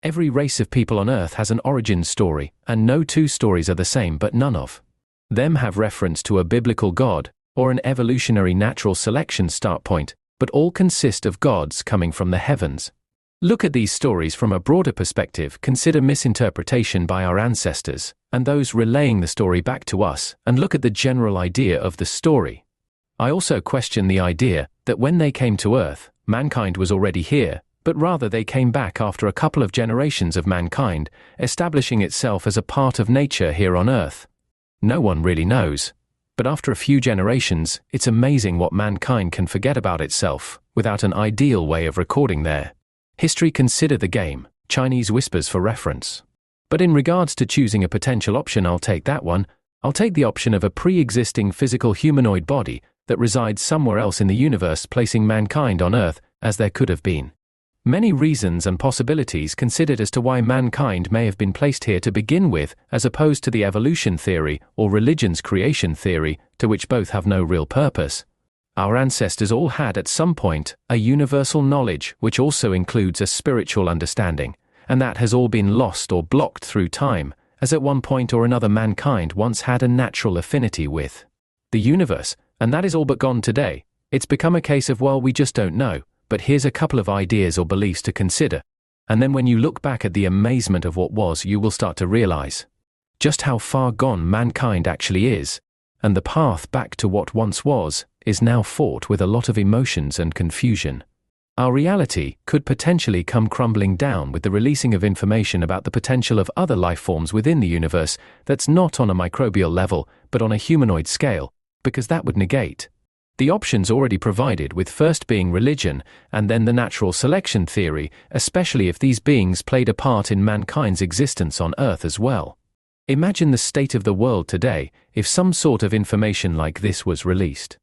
Every race of people on Earth has an origin story, and no two stories are the same, but none of them have reference to a biblical God, or an evolutionary natural selection start point, but all consist of gods coming from the heavens. Look at these stories from a broader perspective, consider misinterpretation by our ancestors, and those relaying the story back to us, and look at the general idea of the story. I also question the idea that when they came to Earth, mankind was already here, but rather they came back after a couple of generations of mankind, establishing itself as a part of nature here on Earth. No one really knows. But after a few generations, it's amazing what mankind can forget about itself, without an ideal way of recording their history. Consider the game, Chinese whispers for reference. But in regards to choosing a potential option, I'll take that one. I'll take the option of a pre-existing physical humanoid body that resides somewhere else in the universe, placing mankind on Earth as there could have been Many reasons and possibilities considered as to why mankind may have been placed here to begin with, as opposed to the evolution theory or religion's creation theory, to which both have no real purpose. Our ancestors all had at some point a universal knowledge which also includes a spiritual understanding, and that has all been lost or blocked through time, as at one point or another mankind once had a natural affinity with the universe, and that is all but gone today. It's become a case of, well, we just don't know, but here's a couple of ideas or beliefs to consider, and then when you look back at the amazement of what was, you will start to realize just how far gone mankind actually is, and the path back to what once was is now fraught with a lot of emotions and confusion. Our reality could potentially come crumbling down with the releasing of information about the potential of other life forms within the universe that's not on a microbial level, but on a humanoid scale, because that would negate the options already provided, with first being religion and then the natural selection theory, especially if these beings played a part in mankind's existence on Earth as well. Imagine the state of the world today if some sort of information like this was released.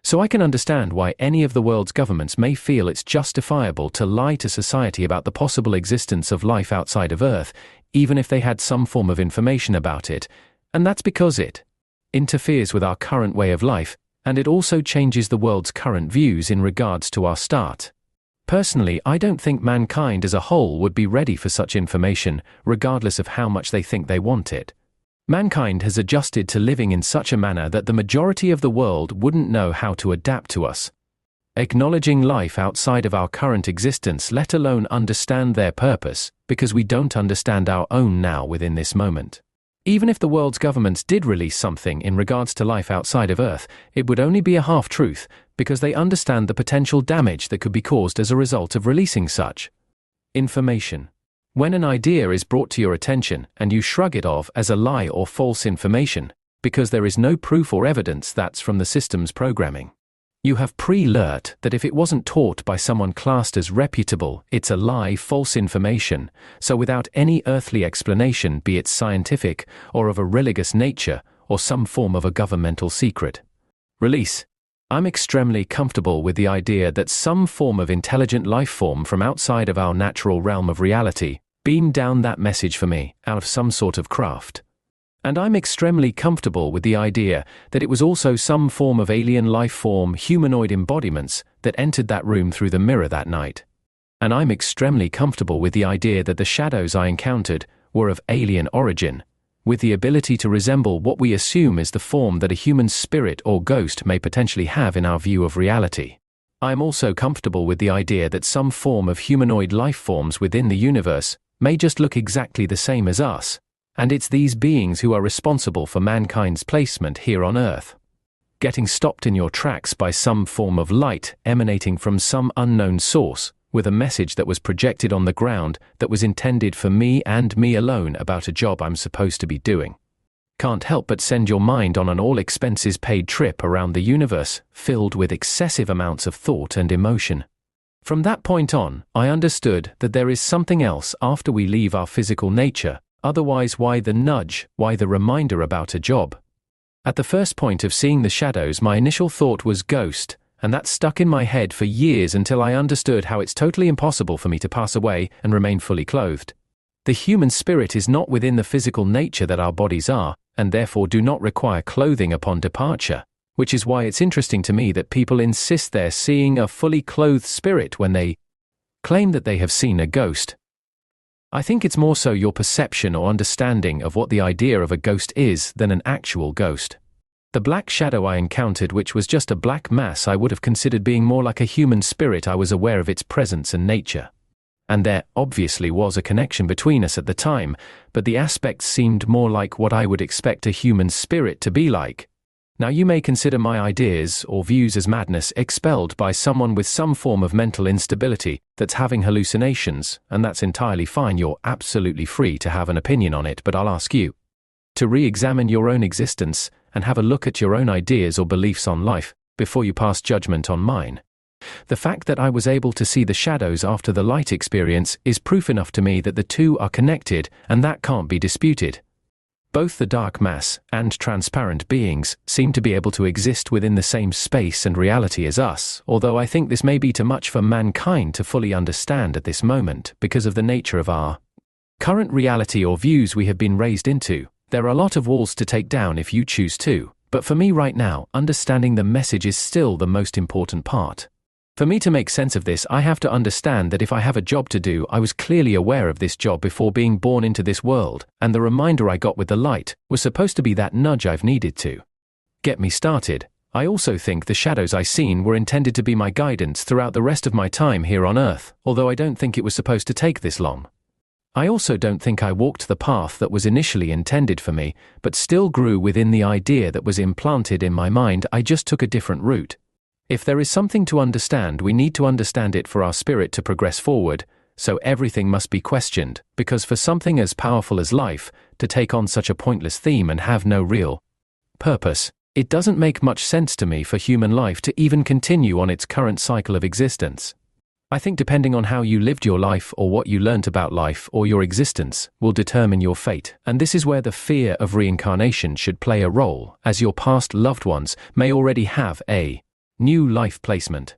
So I can understand why any of the world's governments may feel it's justifiable to lie to society about the possible existence of life outside of Earth, even if they had some form of information about it, and that's because it interferes with our current way of life, and it also changes the world's current views in regards to our start. Personally, I don't think mankind as a whole would be ready for such information, regardless of how much they think they want it. Mankind has adjusted to living in such a manner that the majority of the world wouldn't know how to adapt to us acknowledging life outside of our current existence, let alone understand their purpose, because we don't understand our own now within this moment. Even if the world's governments did release something in regards to life outside of Earth, it would only be a half-truth, because they understand the potential damage that could be caused as a result of releasing such information. When an idea is brought to your attention and you shrug it off as a lie or false information, because there is no proof or evidence that's from the system's programming, you have pre-learnt that if it wasn't taught by someone classed as reputable, it's a lie, false information, so without any earthly explanation, be it scientific or of a religious nature or some form of a governmental secret release. I'm extremely comfortable with the idea that some form of intelligent life form from outside of our natural realm of reality beamed down that message for me out of some sort of craft. And I'm extremely comfortable with the idea that it was also some form of alien life form, humanoid embodiments that entered that room through the mirror that night. And I'm extremely comfortable with the idea that the shadows I encountered were of alien origin, with the ability to resemble what we assume is the form that a human spirit or ghost may potentially have in our view of reality. I am also comfortable with the idea that some form of humanoid life forms within the universe may just look exactly the same as us, and it's these beings who are responsible for mankind's placement here on Earth. Getting stopped in your tracks by some form of light emanating from some unknown source, with a message that was projected on the ground that was intended for me and me alone about a job I'm supposed to be doing. Can't help but send your mind on an all-expenses-paid trip around the universe, filled with excessive amounts of thought and emotion. From that point on, I understood that there is something else after we leave our physical nature, otherwise why the nudge, why the reminder about a job? At the first point of seeing the shadows, my initial thought was ghost, and that stuck in my head for years until I understood how it's totally impossible for me to pass away and remain fully clothed. The human spirit is not within the physical nature that our bodies are, and therefore do not require clothing upon departure, which is why it's interesting to me that people insist they're seeing a fully clothed spirit when they claim that they have seen a ghost. I think it's more so your perception or understanding of what the idea of a ghost is than an actual ghost. The black shadow I encountered, which was just a black mass, I would have considered being more like a human spirit. I was aware of its presence and nature. And there obviously was a connection between us at the time, but the aspects seemed more like what I would expect a human spirit to be like. Now you may consider my ideas or views as madness expelled by someone with some form of mental instability that's having hallucinations, and that's entirely fine. You're absolutely free to have an opinion on it, but I'll ask you to re-examine your own existence and have a look at your own ideas or beliefs on life before you pass judgment on mine. The fact that I was able to see the shadows after the light experience is proof enough to me that the two are connected, and that can't be disputed. Both the dark mass and transparent beings seem to be able to exist within the same space and reality as us, although I think this may be too much for mankind to fully understand at this moment because of the nature of our current reality or views we have been raised into. There are a lot of walls to take down if you choose to, but for me right now, understanding the message is still the most important part. For me to make sense of this, I have to understand that if I have a job to do, I was clearly aware of this job before being born into this world, and the reminder I got with the light was supposed to be that nudge I've needed to get me started. I also think the shadows I seen were intended to be my guidance throughout the rest of my time here on Earth, although I don't think it was supposed to take this long. I also don't think I walked the path that was initially intended for me, but still grew within the idea that was implanted in my mind. I just took a different route. If there is something to understand, we need to understand it for our spirit to progress forward, so everything must be questioned, because for something as powerful as life to take on such a pointless theme and have no real purpose, it doesn't make much sense to me for human life to even continue on its current cycle of existence. I think depending on how you lived your life or what you learnt about life or your existence will determine your fate, and this is where the fear of reincarnation should play a role, as your past loved ones may already have a new life placement.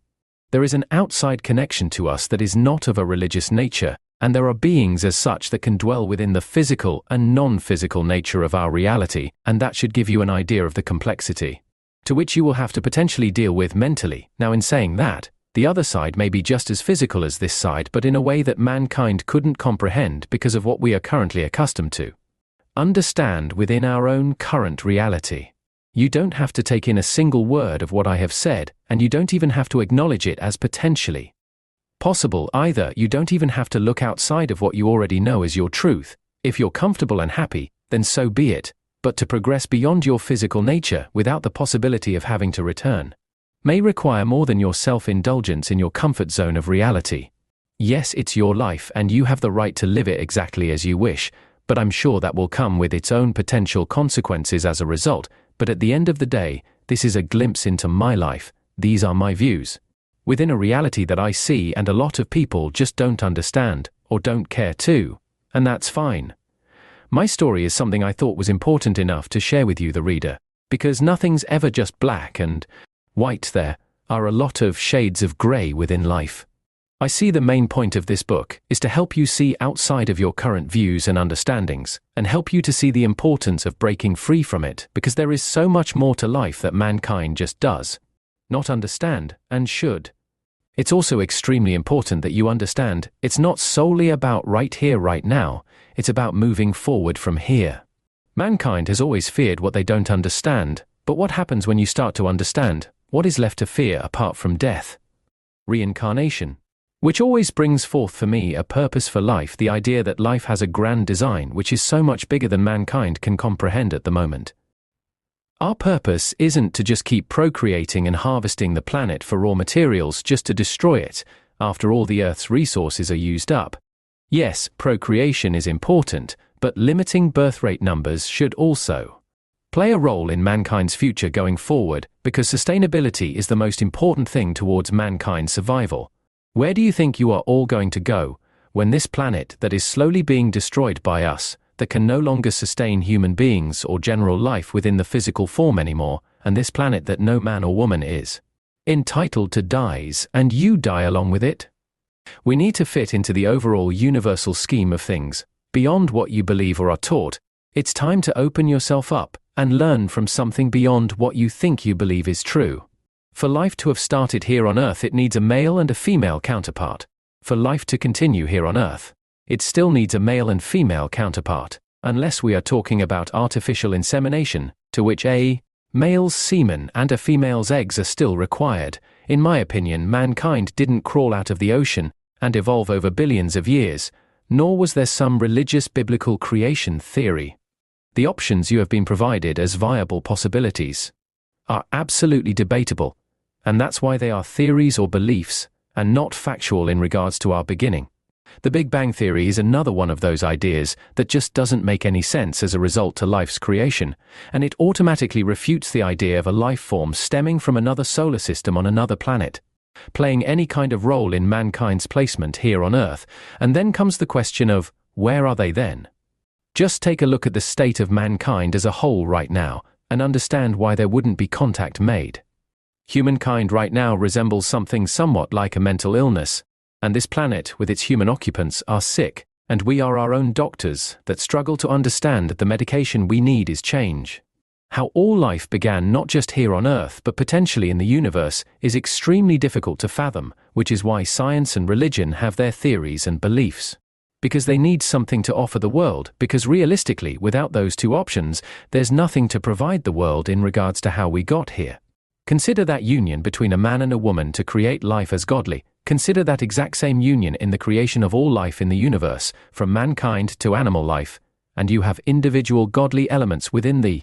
There is an outside connection to us that is not of a religious nature, and there are beings as such that can dwell within the physical and non-physical nature of our reality, and that should give you an idea of the complexity to which you will have to potentially deal with mentally. Now, in saying that, the other side may be just as physical as this side, but in a way that mankind couldn't comprehend because of what we are currently accustomed to understand within our own current reality. You don't have to take in a single word of what I have said, and you don't even have to acknowledge it as potentially possible either. You don't even have to look outside of what you already know as your truth. If you're comfortable and happy, then so be it, but to progress beyond your physical nature without the possibility of having to return may require more than your self-indulgence in your comfort zone of reality. Yes, it's your life and you have the right to live it exactly as you wish, but I'm sure that will come with its own potential consequences as a result. But at the end of the day, this is a glimpse into my life. These are my views within a reality that I see and a lot of people just don't understand or don't care to, and that's fine. My story is something I thought was important enough to share with you, the reader, because nothing's ever just black and white. There are a lot of shades of grey within life. I see the main point of this book is to help you see outside of your current views and understandings, and help you to see the importance of breaking free from it, because there is so much more to life that mankind just does not understand and should. It's also extremely important that you understand it's not solely about right here, right now, it's about moving forward from here. Mankind has always feared what they don't understand, but what happens when you start to understand? What is left to fear apart from death? Reincarnation. Which always brings forth for me a purpose for life, the idea that life has a grand design which is so much bigger than mankind can comprehend at the moment. Our purpose isn't to just keep procreating and harvesting the planet for raw materials just to destroy it, after all the Earth's resources are used up. Yes, procreation is important, but limiting birth rate numbers should also play a role in mankind's future going forward, because sustainability is the most important thing towards mankind's survival. Where do you think you are all going to go when this planet that is slowly being destroyed by us, that can no longer sustain human beings or general life within the physical form anymore, and this planet that no man or woman is entitled to dies, and you die along with it? We need to fit into the overall universal scheme of things, beyond what you believe or are taught. It's time to open yourself up and learn from something beyond what you think you believe is true. For life to have started here on Earth, it needs a male and a female counterpart. For life to continue here on Earth, it still needs a male and female counterpart, unless we are talking about artificial insemination, to which a male's semen and a female's eggs are still required. In my opinion, mankind didn't crawl out of the ocean and evolve over billions of years, nor was there some religious biblical creation theory. The options you have been provided as viable possibilities are absolutely debatable, and that's why they are theories or beliefs, and not factual in regards to our beginning. The Big Bang Theory is another one of those ideas that just doesn't make any sense as a result to life's creation, and it automatically refutes the idea of a life form stemming from another solar system on another planet, playing any kind of role in mankind's placement here on Earth, and then comes the question of, where are they then? Just take a look at the state of mankind as a whole right now, and understand why there wouldn't be contact made. Humankind right now resembles something somewhat like a mental illness, and this planet with its human occupants are sick, and we are our own doctors that struggle to understand that the medication we need is change. How all life began not just here on Earth but potentially in the universe is extremely difficult to fathom, which is why science and religion have their theories and beliefs. Because they need something to offer the world, because realistically, without those two options, there's nothing to provide the world in regards to how we got here. Consider that union between a man and a woman to create life as godly. Consider that exact same union in the creation of all life in the universe, from mankind to animal life, and you have individual godly elements within the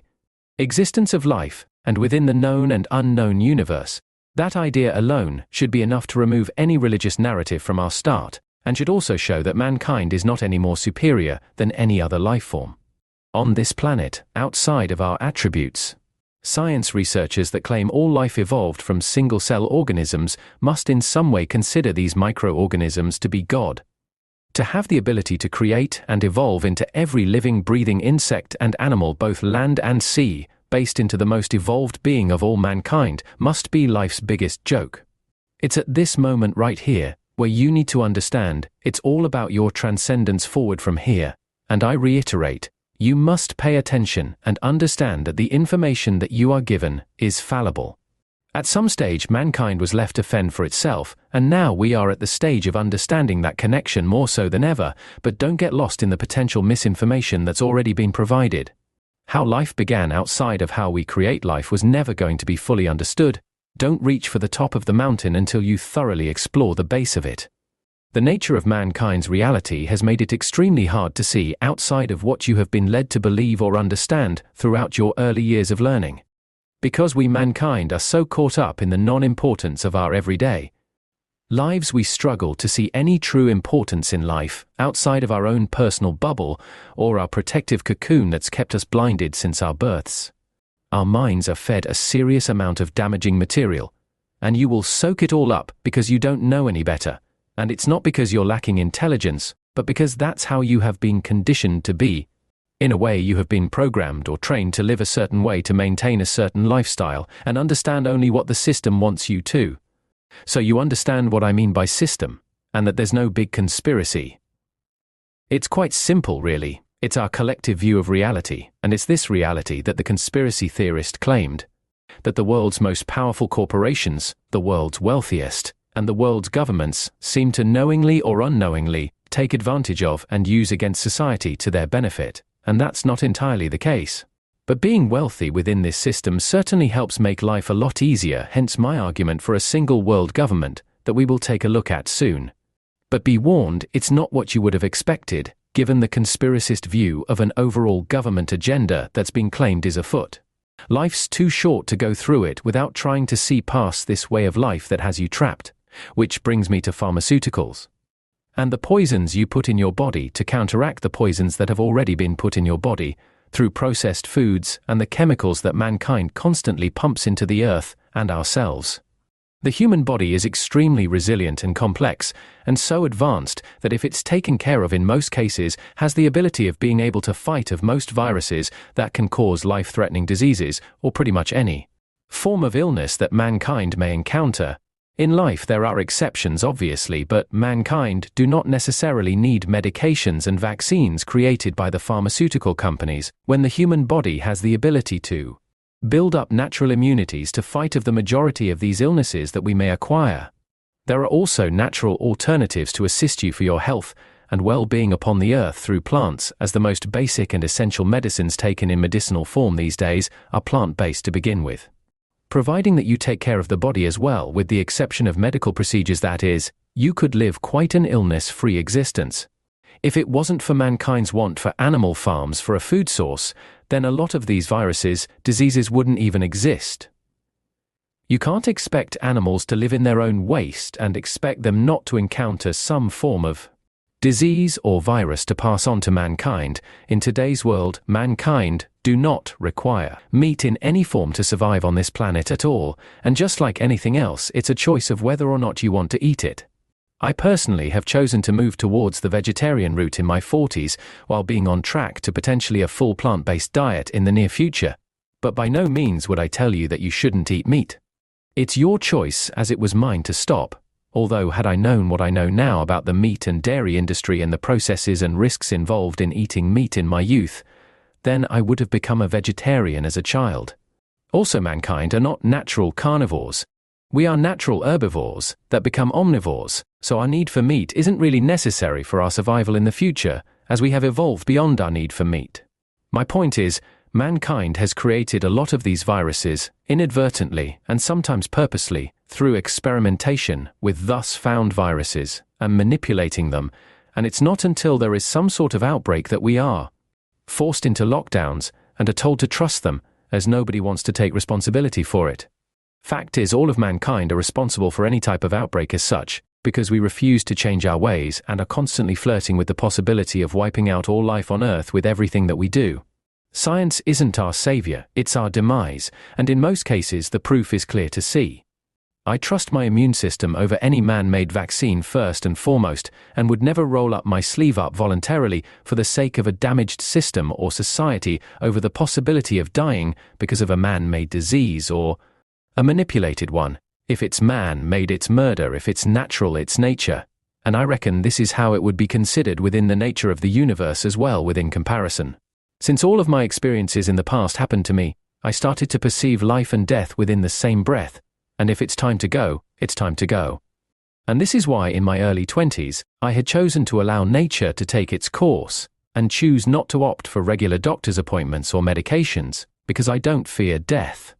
existence of life, and within the known and unknown universe. That idea alone should be enough to remove any religious narrative from our start, and should also show that mankind is not any more superior than any other life form on this planet, outside of our attributes. Science researchers that claim all life evolved from single-cell organisms must in some way consider these microorganisms to be God. To have the ability to create and evolve into every living, breathing insect and animal, both land and sea, based into the most evolved being of all mankind, must be life's biggest joke. It's at this moment right here, where you need to understand, it's all about your transcendence forward from here, and I reiterate, you must pay attention and understand that the information that you are given is fallible. At some stage, mankind was left to fend for itself, and now we are at the stage of understanding that connection more so than ever, but don't get lost in the potential misinformation that's already been provided. How life began outside of how we create life was never going to be fully understood. Don't reach for the top of the mountain until you thoroughly explore the base of it. The nature of mankind's reality has made it extremely hard to see outside of what you have been led to believe or understand throughout your early years of learning. Because we mankind are so caught up in the non-importance of our everyday lives, we struggle to see any true importance in life outside of our own personal bubble or our protective cocoon that's kept us blinded since our births. Our minds are fed a serious amount of damaging material, and you will soak it all up because you don't know any better. And it's not because you're lacking intelligence, but because that's how you have been conditioned to be. In a way, you have been programmed or trained to live a certain way to maintain a certain lifestyle and understand only what the system wants you to. So you understand what I mean by system, and that there's no big conspiracy. It's quite simple, really. It's our collective view of reality, and it's this reality that the conspiracy theorist claimed, that the world's most powerful corporations, the world's wealthiest, and the world's governments seem to knowingly or unknowingly take advantage of and use against society to their benefit, and that's not entirely the case. But being wealthy within this system certainly helps make life a lot easier, hence my argument for a single world government that we will take a look at soon. But be warned, it's not what you would have expected, given the conspiracist view of an overall government agenda that's been claimed is afoot. Life's too short to go through it without trying to see past this way of life that has you trapped. Which brings me to pharmaceuticals. And the poisons you put in your body to counteract the poisons that have already been put in your body through processed foods and the chemicals that mankind constantly pumps into the earth and ourselves. The human body is extremely resilient and complex, and so advanced that if it's taken care of in most cases, has the ability of being able to fight of most viruses that can cause life-threatening diseases, or pretty much any form of illness that mankind may encounter. In life there are exceptions obviously, but mankind do not necessarily need medications and vaccines created by the pharmaceutical companies when the human body has the ability to build up natural immunities to fight of the majority of these illnesses that we may acquire. There are also natural alternatives to assist you for your health and well-being upon the earth through plants, as the most basic and essential medicines taken in medicinal form these days are plant-based to begin with. Providing that you take care of the body as well, with the exception of medical procedures, that is, you could live quite an illness-free existence. If it wasn't for mankind's want for animal farms for a food source, then a lot of these viruses, diseases wouldn't even exist. You can't expect animals to live in their own waste and expect them not to encounter some form of disease or virus to pass on to mankind. In today's world, mankind do not require meat in any form to survive on this planet at all, and just like anything else, it's a choice of whether or not you want to eat it. I personally have chosen to move towards the vegetarian route in my 40s while being on track to potentially a full plant-based diet in the near future. But by no means would I tell you that you shouldn't eat meat. It's your choice, as it was mine to stop. Although had I known what I know now about the meat and dairy industry and the processes and risks involved in eating meat in my youth, then I would have become a vegetarian as a child. Also, mankind are not natural carnivores. We are natural herbivores that become omnivores, so our need for meat isn't really necessary for our survival in the future, as we have evolved beyond our need for meat. My point is, mankind has created a lot of these viruses, inadvertently and sometimes purposely, through experimentation with thus found viruses, and manipulating them, and it's not until there is some sort of outbreak that we are forced into lockdowns and are told to trust them, as nobody wants to take responsibility for it. Fact is, all of mankind are responsible for any type of outbreak as such, because we refuse to change our ways and are constantly flirting with the possibility of wiping out all life on Earth with everything that we do. Science isn't our savior, it's our demise, and in most cases the proof is clear to see. I trust my immune system over any man-made vaccine first and foremost, and would never roll up my sleeve up voluntarily for the sake of a damaged system or society over the possibility of dying because of a man-made disease or a manipulated one. If it's man-made, it's murder. If it's natural, it's nature. And I reckon this is how it would be considered within the nature of the universe as well, within comparison. Since all of my experiences in the past happened to me, I started to perceive life and death within the same breath. And if it's time to go, it's time to go. And this is why in my early 20s, I had chosen to allow nature to take its course, and choose not to opt for regular doctor's appointments or medications, because I don't fear death.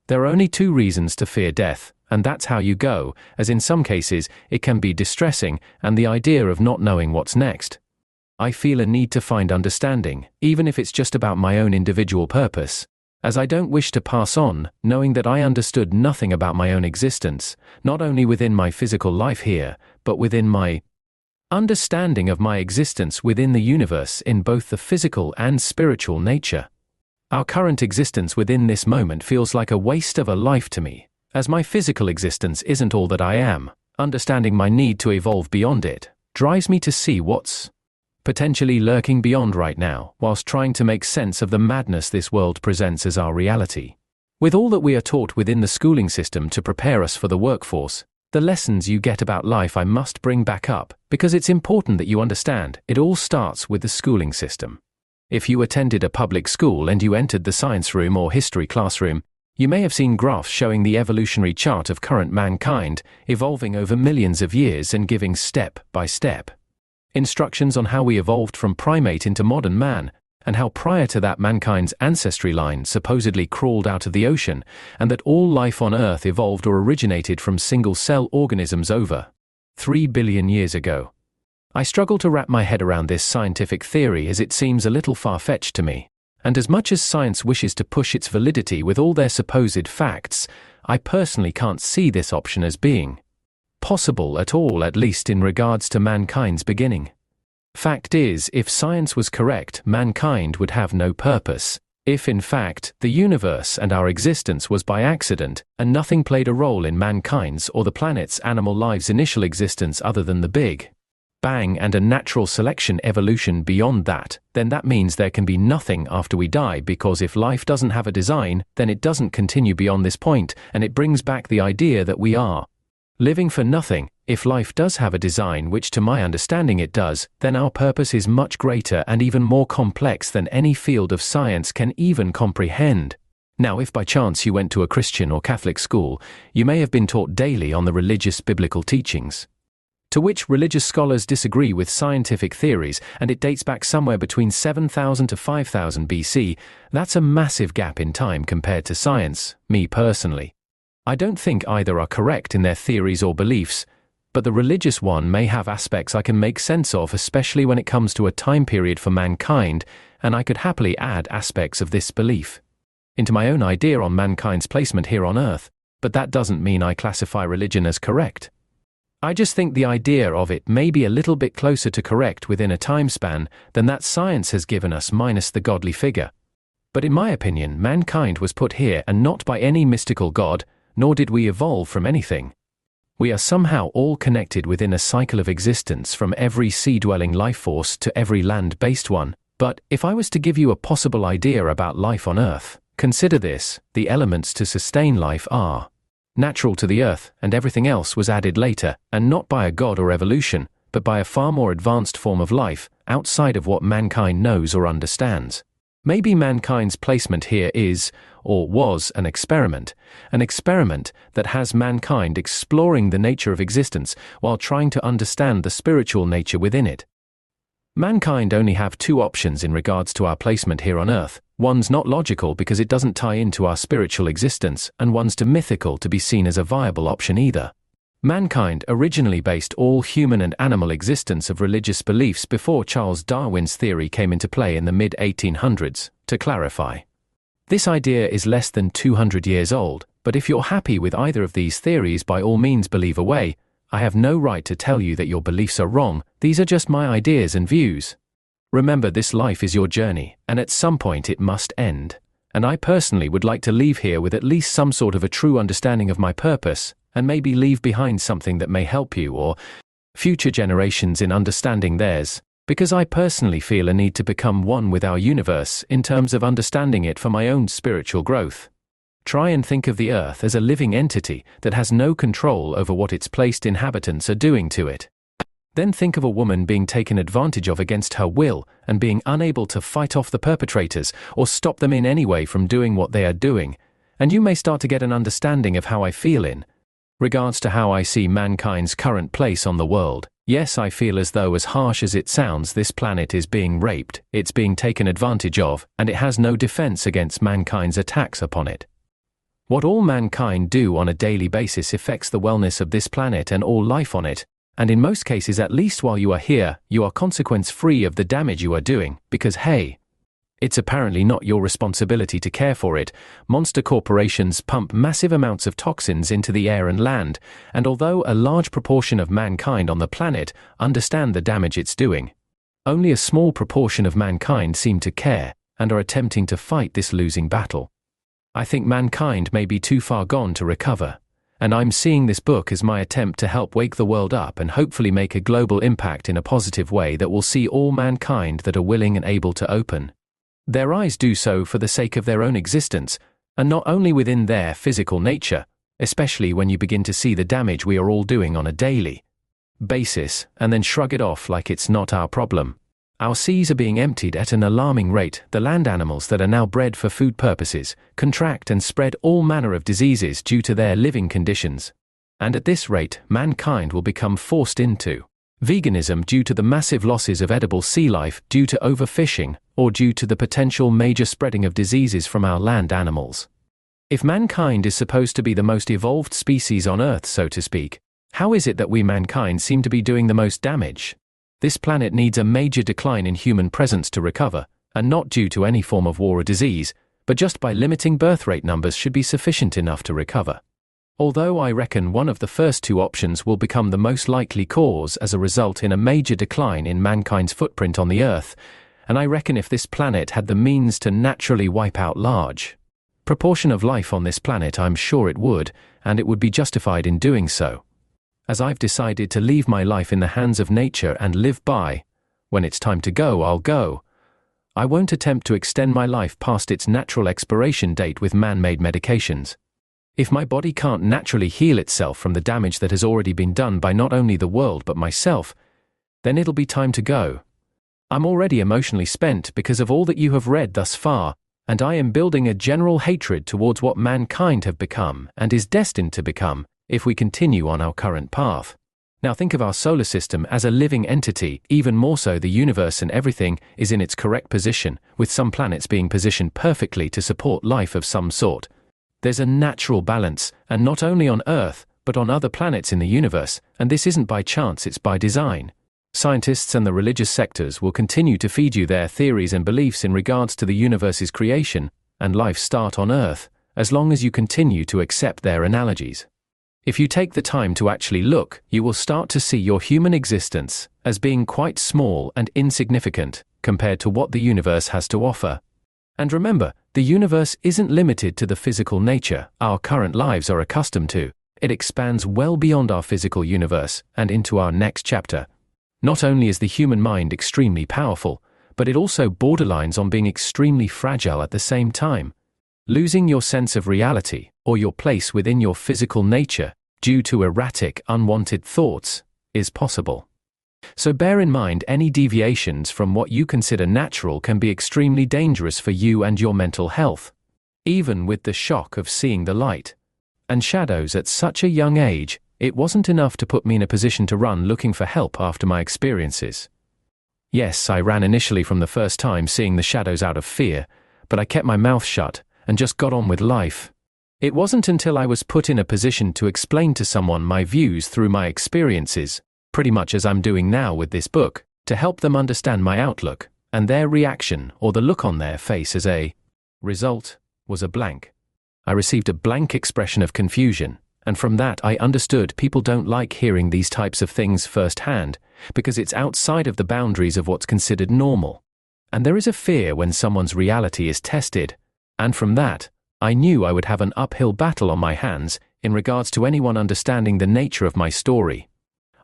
There are only two reasons to fear death, and that's how you go, as in some cases it can be distressing, and the idea of not knowing what's next. I feel a need to find understanding, even if it's just about my own individual purpose, as I don't wish to pass on, knowing that I understood nothing about my own existence, not only within my physical life here, but within my understanding of my existence within the universe in both the physical and spiritual nature. Our current existence within this moment feels like a waste of a life to me, as my physical existence isn't all that I am. Understanding my need to evolve beyond it drives me to see what's potentially lurking beyond right now, whilst trying to make sense of the madness this world presents as our reality. With all that we are taught within the schooling system to prepare us for the workforce, the lessons you get about life I must bring back up, because it's important that you understand it all starts with the schooling system. If you attended a public school and you entered the science room or history classroom, you may have seen graphs showing the evolutionary chart of current mankind evolving over millions of years and giving step by step instructions on how we evolved from primate into modern man, and how prior to that mankind's ancestry line supposedly crawled out of the ocean, and that all life on Earth evolved or originated from single-cell organisms over 3 billion years ago. I struggle to wrap my head around this scientific theory, as it seems a little far-fetched to me, and as much as science wishes to push its validity with all their supposed facts, I personally can't see this option as being possible at all, at least in regards to mankind's beginning. Fact is, if science was correct, mankind would have no purpose. If, in fact, the universe and our existence was by accident, and nothing played a role in mankind's or the planet's animal life's initial existence other than the Big Bang and a natural selection evolution beyond that, then that means there can be nothing after we die, because if life doesn't have a design, then it doesn't continue beyond this point, and it brings back the idea that we are living for nothing. If life does have a design, which to my understanding it does, then our purpose is much greater and even more complex than any field of science can even comprehend. Now, if by chance you went to a Christian or Catholic school, you may have been taught daily on the religious biblical teachings, to which religious scholars disagree with scientific theories, and it dates back somewhere between 7,000 to 5,000 BC. That's a massive gap in time compared to science. Me personally, I don't think either are correct in their theories or beliefs, but the religious one may have aspects I can make sense of, especially when it comes to a time period for mankind, and I could happily add aspects of this belief into my own idea on mankind's placement here on Earth, but that doesn't mean I classify religion as correct. I just think the idea of it may be a little bit closer to correct within a time span than that science has given us, minus the godly figure. But in my opinion, mankind was put here and not by any mystical god, nor did we evolve from anything. We are somehow all connected within a cycle of existence, from every sea-dwelling life force to every land-based one. But if I was to give you a possible idea about life on Earth, consider this: the elements to sustain life are natural to the Earth, and everything else was added later, and not by a god or evolution, but by a far more advanced form of life, outside of what mankind knows or understands. Maybe mankind's placement here is, or was, an experiment that has mankind exploring the nature of existence while trying to understand the spiritual nature within it. Mankind only have two options in regards to our placement here on Earth. One's not logical because it doesn't tie into our spiritual existence, and one's too mythical to be seen as a viable option either. Mankind originally based all human and animal existence of religious beliefs before Charles Darwin's theory came into play in the mid-1800s. To clarify, this idea is less than 200 years old, but if you're happy with either of these theories, by all means believe away. I have no right to tell you that your beliefs are wrong. These are just my ideas and views. Remember, this life is your journey, and at some point it must end. And I personally would like to leave here with at least some sort of a true understanding of my purpose, and maybe leave behind something that may help you or future generations in understanding theirs, because I personally feel a need to become one with our universe in terms of understanding it for my own spiritual growth. Try and think of the Earth as a living entity that has no control over what its placed inhabitants are doing to it. Then think of a woman being taken advantage of against her will and being unable to fight off the perpetrators or stop them in any way from doing what they are doing, and you may start to get an understanding of how I feel in regards to how I see mankind's current place on the world. Yes, I feel as though, as harsh as it sounds, this planet is being raped, it's being taken advantage of, and it has no defense against mankind's attacks upon it. What all mankind do on a daily basis affects the wellness of this planet and all life on it, and in most cases, at least while you are here, you are consequence-free of the damage you are doing, because hey, it's apparently not your responsibility to care for it. Monster corporations pump massive amounts of toxins into the air and land, and although a large proportion of mankind on the planet understand the damage it's doing, only a small proportion of mankind seem to care and are attempting to fight this losing battle. I think mankind may be too far gone to recover, and I'm seeing this book as my attempt to help wake the world up and hopefully make a global impact in a positive way that will see all mankind that are willing and able to open their eyes do so for the sake of their own existence, and not only within their physical nature, especially when you begin to see the damage we are all doing on a daily basis, and then shrug it off like it's not our problem. Our seas are being emptied at an alarming rate. The land animals that are now bred for food purposes contract and spread all manner of diseases due to their living conditions. And at this rate, mankind will become forced into veganism due to the massive losses of edible sea life due to overfishing, or due to the potential major spreading of diseases from our land animals. If mankind is supposed to be the most evolved species on Earth, so to speak, how is it that we mankind seem to be doing the most damage? This planet needs a major decline in human presence to recover, and not due to any form of war or disease, but just by limiting birth rate numbers should be sufficient enough to recover. Although I reckon one of the first two options will become the most likely cause as a result in a major decline in mankind's footprint on the Earth, and I reckon if this planet had the means to naturally wipe out large proportion of life on this planet, I'm sure it would, and it would be justified in doing so. As I've decided to leave my life in the hands of nature and live by, when it's time to go, I'll go. I won't attempt to extend my life past its natural expiration date with man-made medications. If my body can't naturally heal itself from the damage that has already been done by not only the world but myself, then it'll be time to go. I'm already emotionally spent because of all that you have read thus far, and I am building a general hatred towards what mankind have become and is destined to become if we continue on our current path. Now think of our solar system as a living entity, even more so the universe, and everything is in its correct position, with some planets being positioned perfectly to support life of some sort. There's a natural balance, and not only on Earth, but on other planets in the universe, and this isn't by chance, it's by design. Scientists and the religious sectors will continue to feed you their theories and beliefs in regards to the universe's creation and life's start on Earth, as long as you continue to accept their analogies. If you take the time to actually look, you will start to see your human existence as being quite small and insignificant compared to what the universe has to offer. And remember, the universe isn't limited to the physical nature our current lives are accustomed to. It expands well beyond our physical universe and into our next chapter. Not only is the human mind extremely powerful, but it also borderlines on being extremely fragile at the same time. Losing your sense of reality, or your place within your physical nature, due to erratic, unwanted thoughts, is possible. So bear in mind any deviations from what you consider natural can be extremely dangerous for you and your mental health. Even with the shock of seeing the light and shadows at such a young age, it wasn't enough to put me in a position to run looking for help after my experiences. Yes, I ran initially from the first time seeing the shadows out of fear, but I kept my mouth shut and just got on with life. It wasn't until I was put in a position to explain to someone my views through my experiences, pretty much as I'm doing now with this book, to help them understand my outlook, and their reaction or the look on their face as a result was a blank. I received a blank expression of confusion, and from that I understood people don't like hearing these types of things firsthand, because it's outside of the boundaries of what's considered normal. And there is a fear when someone's reality is tested, and from that, I knew I would have an uphill battle on my hands in regards to anyone understanding the nature of my story.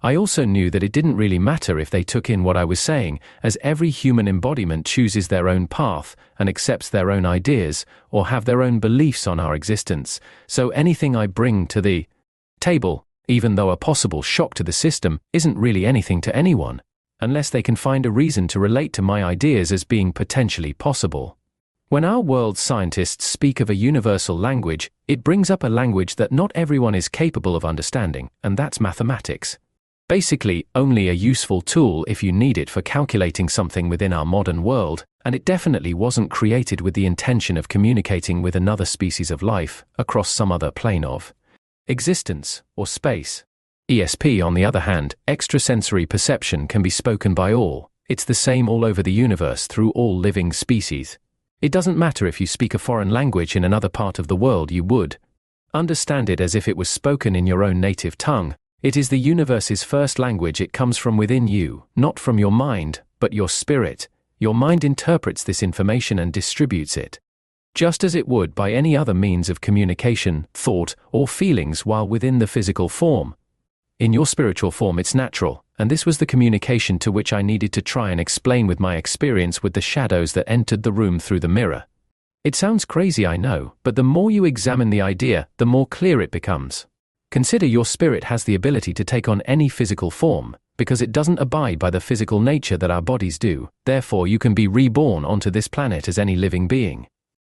I also knew that it didn't really matter if they took in what I was saying, as every human embodiment chooses their own path and accepts their own ideas or have their own beliefs on our existence, so anything I bring to the table, even though a possible shock to the system, isn't really anything to anyone, unless they can find a reason to relate to my ideas as being potentially possible. When our world scientists speak of a universal language, it brings up a language that not everyone is capable of understanding, and that's mathematics. Basically, only a useful tool if you need it for calculating something within our modern world, and it definitely wasn't created with the intention of communicating with another species of life across some other plane of existence or space. ESP, on the other hand, extrasensory perception, can be spoken by all. It's the same all over the universe through all living species. It doesn't matter if you speak a foreign language in another part of the world, you would understand it as if it was spoken in your own native tongue. It is the universe's first language. It comes from within you, not from your mind, but your spirit. Your mind interprets this information and distributes it, just as it would by any other means of communication, thought, or feelings while within the physical form. In your spiritual form it's natural, and this was the communication to which I needed to try and explain with my experience with the shadows that entered the room through the mirror. It sounds crazy, I know, but the more you examine the idea, the more clear it becomes. Consider your spirit has the ability to take on any physical form, because it doesn't abide by the physical nature that our bodies do. Therefore you can be reborn onto this planet as any living being.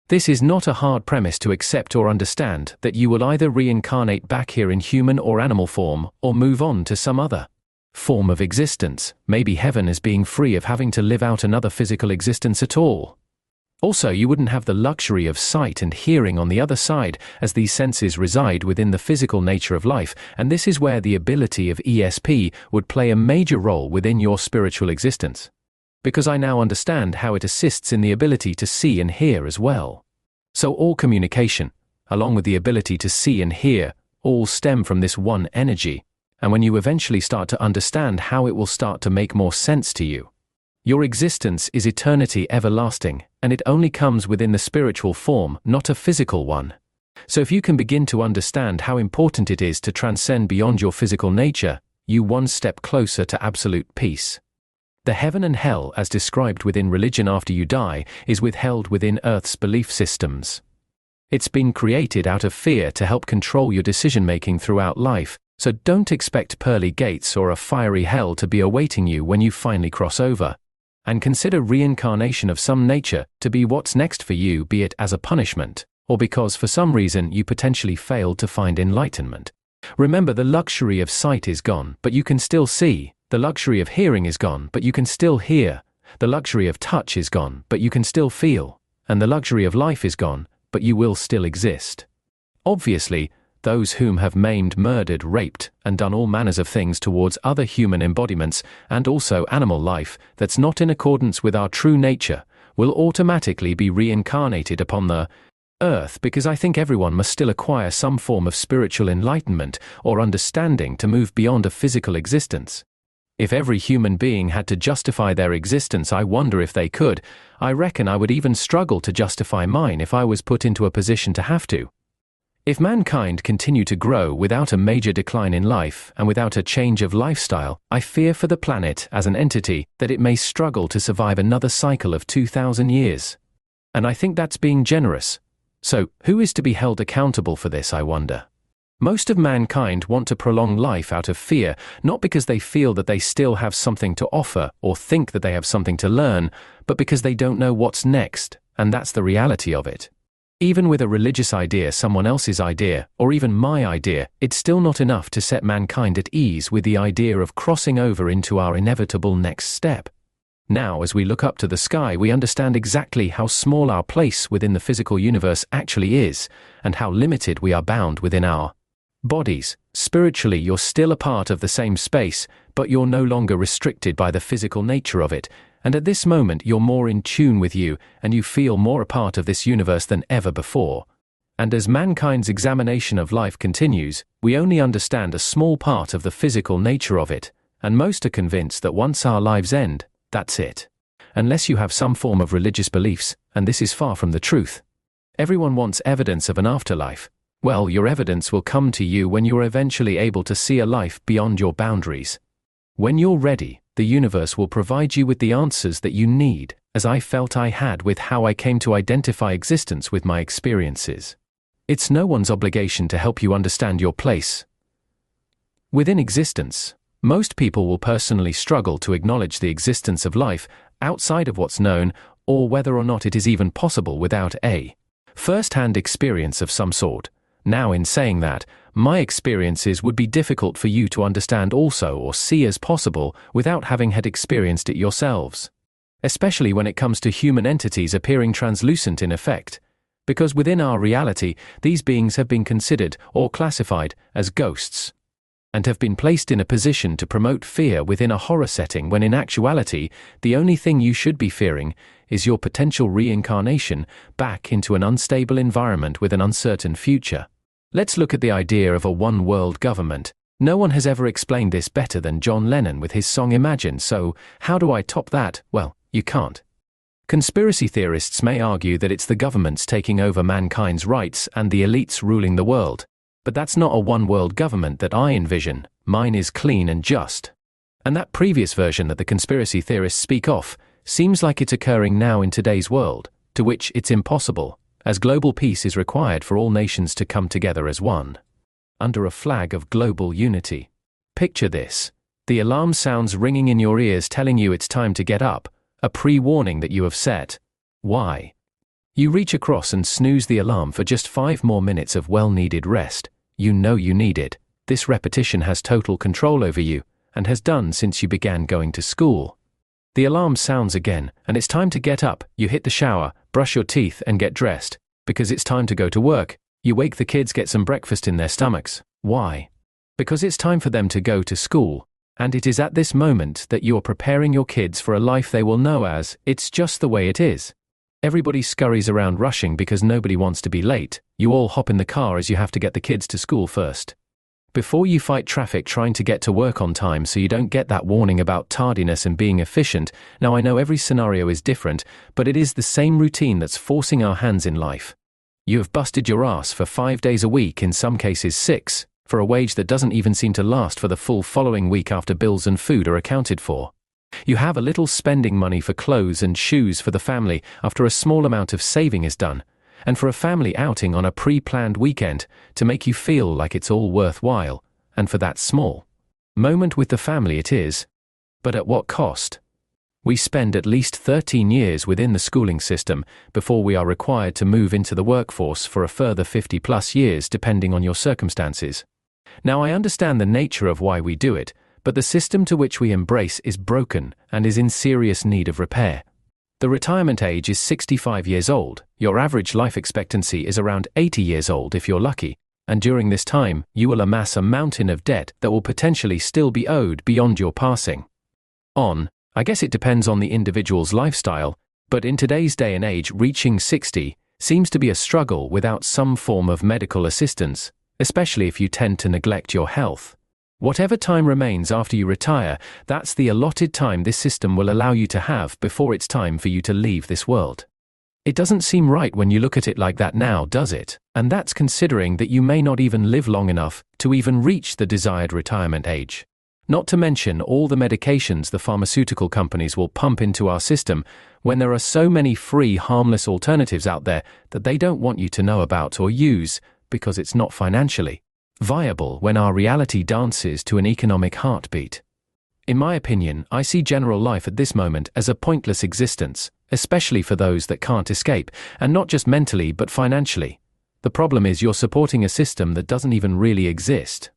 This is not a hard premise to accept or understand, that you will either reincarnate back here in human or animal form, or move on to some other form of existence, maybe heaven, as being free of having to live out another physical existence at all. Also, you wouldn't have the luxury of sight and hearing on the other side, as these senses reside within the physical nature of life, and this is where the ability of ESP would play a major role within your spiritual existence. Because I now understand how it assists in the ability to see and hear as well. So all communication, along with the ability to see and hear, all stem from this one energy, and when you eventually start to understand how, it will start to make more sense to you. Your existence is eternity everlasting, and it only comes within the spiritual form, not a physical one. So if you can begin to understand how important it is to transcend beyond your physical nature, you one step closer to absolute peace. The heaven and hell, as described within religion after you die, is withheld within Earth's belief systems. It's been created out of fear to help control your decision-making throughout life, so don't expect pearly gates or a fiery hell to be awaiting you when you finally cross over. And consider reincarnation of some nature to be what's next for you, be it as a punishment, or because for some reason you potentially failed to find enlightenment. Remember, the luxury of sight is gone, but you can still see. The luxury of hearing is gone, but you can still hear. The luxury of touch is gone, but you can still feel. And the luxury of life is gone, but you will still exist. Obviously, those whom have maimed, murdered, raped, and done all manners of things towards other human embodiments, and also animal life, that's not in accordance with our true nature, will automatically be reincarnated upon the earth, because I think everyone must still acquire some form of spiritual enlightenment or understanding to move beyond a physical existence. If every human being had to justify their existence, I wonder if they could. I reckon I would even struggle to justify mine if I was put into a position to have to. If mankind continue to grow without a major decline in life and without a change of lifestyle, I fear for the planet as an entity that it may struggle to survive another cycle of 2,000 years. And I think that's being generous. So, who is to be held accountable for this, I wonder? Most of mankind want to prolong life out of fear, not because they feel that they still have something to offer or think that they have something to learn, but because they don't know what's next, and that's the reality of it. Even with a religious idea, someone else's idea, or even my idea, it's still not enough to set mankind at ease with the idea of crossing over into our inevitable next step. Now, as we look up to the sky, we understand exactly how small our place within the physical universe actually is, and how limited we are bound within our bodies. Spiritually, you're still a part of the same space, but you're no longer restricted by the physical nature of it. And at this moment, you're more in tune with you, and you feel more a part of this universe than ever before. And as mankind's examination of life continues, we only understand a small part of the physical nature of it, and most are convinced that once our lives end, that's it. Unless you have some form of religious beliefs, and this is far from the truth. Everyone wants evidence of an afterlife. Well, your evidence will come to you when you're eventually able to see a life beyond your boundaries. When you're ready, the universe will provide you with the answers that you need, as I felt I had with how I came to identify existence with my experiences. It's no one's obligation to help you understand your place within existence. Most people will personally struggle to acknowledge the existence of life outside of what's known, or whether or not it is even possible without a first-hand experience of some sort. Now, in saying that, my experiences would be difficult for you to understand also or see as possible without having had experienced it yourselves. Especially when it comes to human entities appearing translucent in effect. Because within our reality, these beings have been considered or classified as ghosts, and have been placed in a position to promote fear within a horror setting when in actuality, the only thing you should be fearing is your potential reincarnation back into an unstable environment with an uncertain future. Let's look at the idea of a one-world government. No one has ever explained this better than John Lennon with his song Imagine, so how do I top that? Well, you can't. Conspiracy theorists may argue that it's the governments taking over mankind's rights and the elites ruling the world. But that's not a one-world government that I envision. Mine is clean and just. And that previous version that the conspiracy theorists speak of seems like it's occurring now in today's world, to which it's impossible, as global peace is required for all nations to come together as one, under a flag of global unity. Picture this. The alarm sounds ringing in your ears telling you it's time to get up, a pre-warning that you have set. Why? You reach across and snooze the alarm for just 5 more minutes of well-needed rest. You know you need it. This repetition has total control over you, and has done since you began going to school. The alarm sounds again, and it's time to get up. You hit the shower, brush your teeth, and get dressed, because it's time to go to work. You wake the kids, get some breakfast in their stomachs. Why? Because it's time for them to go to school, and it is at this moment that you're preparing your kids for a life they will know as, it's just the way it is. Everybody scurries around rushing because nobody wants to be late. You all hop in the car as you have to get the kids to school first. Before you fight traffic trying to get to work on time so you don't get that warning about tardiness and being efficient. Now I know every scenario is different, but it is the same routine that's forcing our hands in life. You have busted your ass for 5 days a week, in some cases 6, for a wage that doesn't even seem to last for the full following week after bills and food are accounted for. You have a little spending money for clothes and shoes for the family after a small amount of saving is done, and for a family outing on a pre-planned weekend to make you feel like it's all worthwhile, and for that small moment with the family it is. But at what cost? We spend at least 13 years within the schooling system before we are required to move into the workforce for a further 50+ years depending on your circumstances. Now I understand the nature of why we do it, but the system to which we embrace is broken and is in serious need of repair. The retirement age is 65 years old, your average life expectancy is around 80 years old if you're lucky, and during this time, you will amass a mountain of debt that will potentially still be owed beyond your passing. I guess it depends on the individual's lifestyle, but in today's day and age, reaching 60 seems to be a struggle without some form of medical assistance, especially if you tend to neglect your health. Whatever time remains after you retire, that's the allotted time this system will allow you to have before it's time for you to leave this world. It doesn't seem right when you look at it like that now, does it? And that's considering that you may not even live long enough to even reach the desired retirement age. Not to mention all the medications the pharmaceutical companies will pump into our system when there are so many free, harmless alternatives out there that they don't want you to know about or use because it's not financially viable when our reality dances to an economic heartbeat. In my opinion, I see general life at this moment as a pointless existence, especially for those that can't escape, and not just mentally but financially. The problem is you're supporting a system that doesn't even really exist.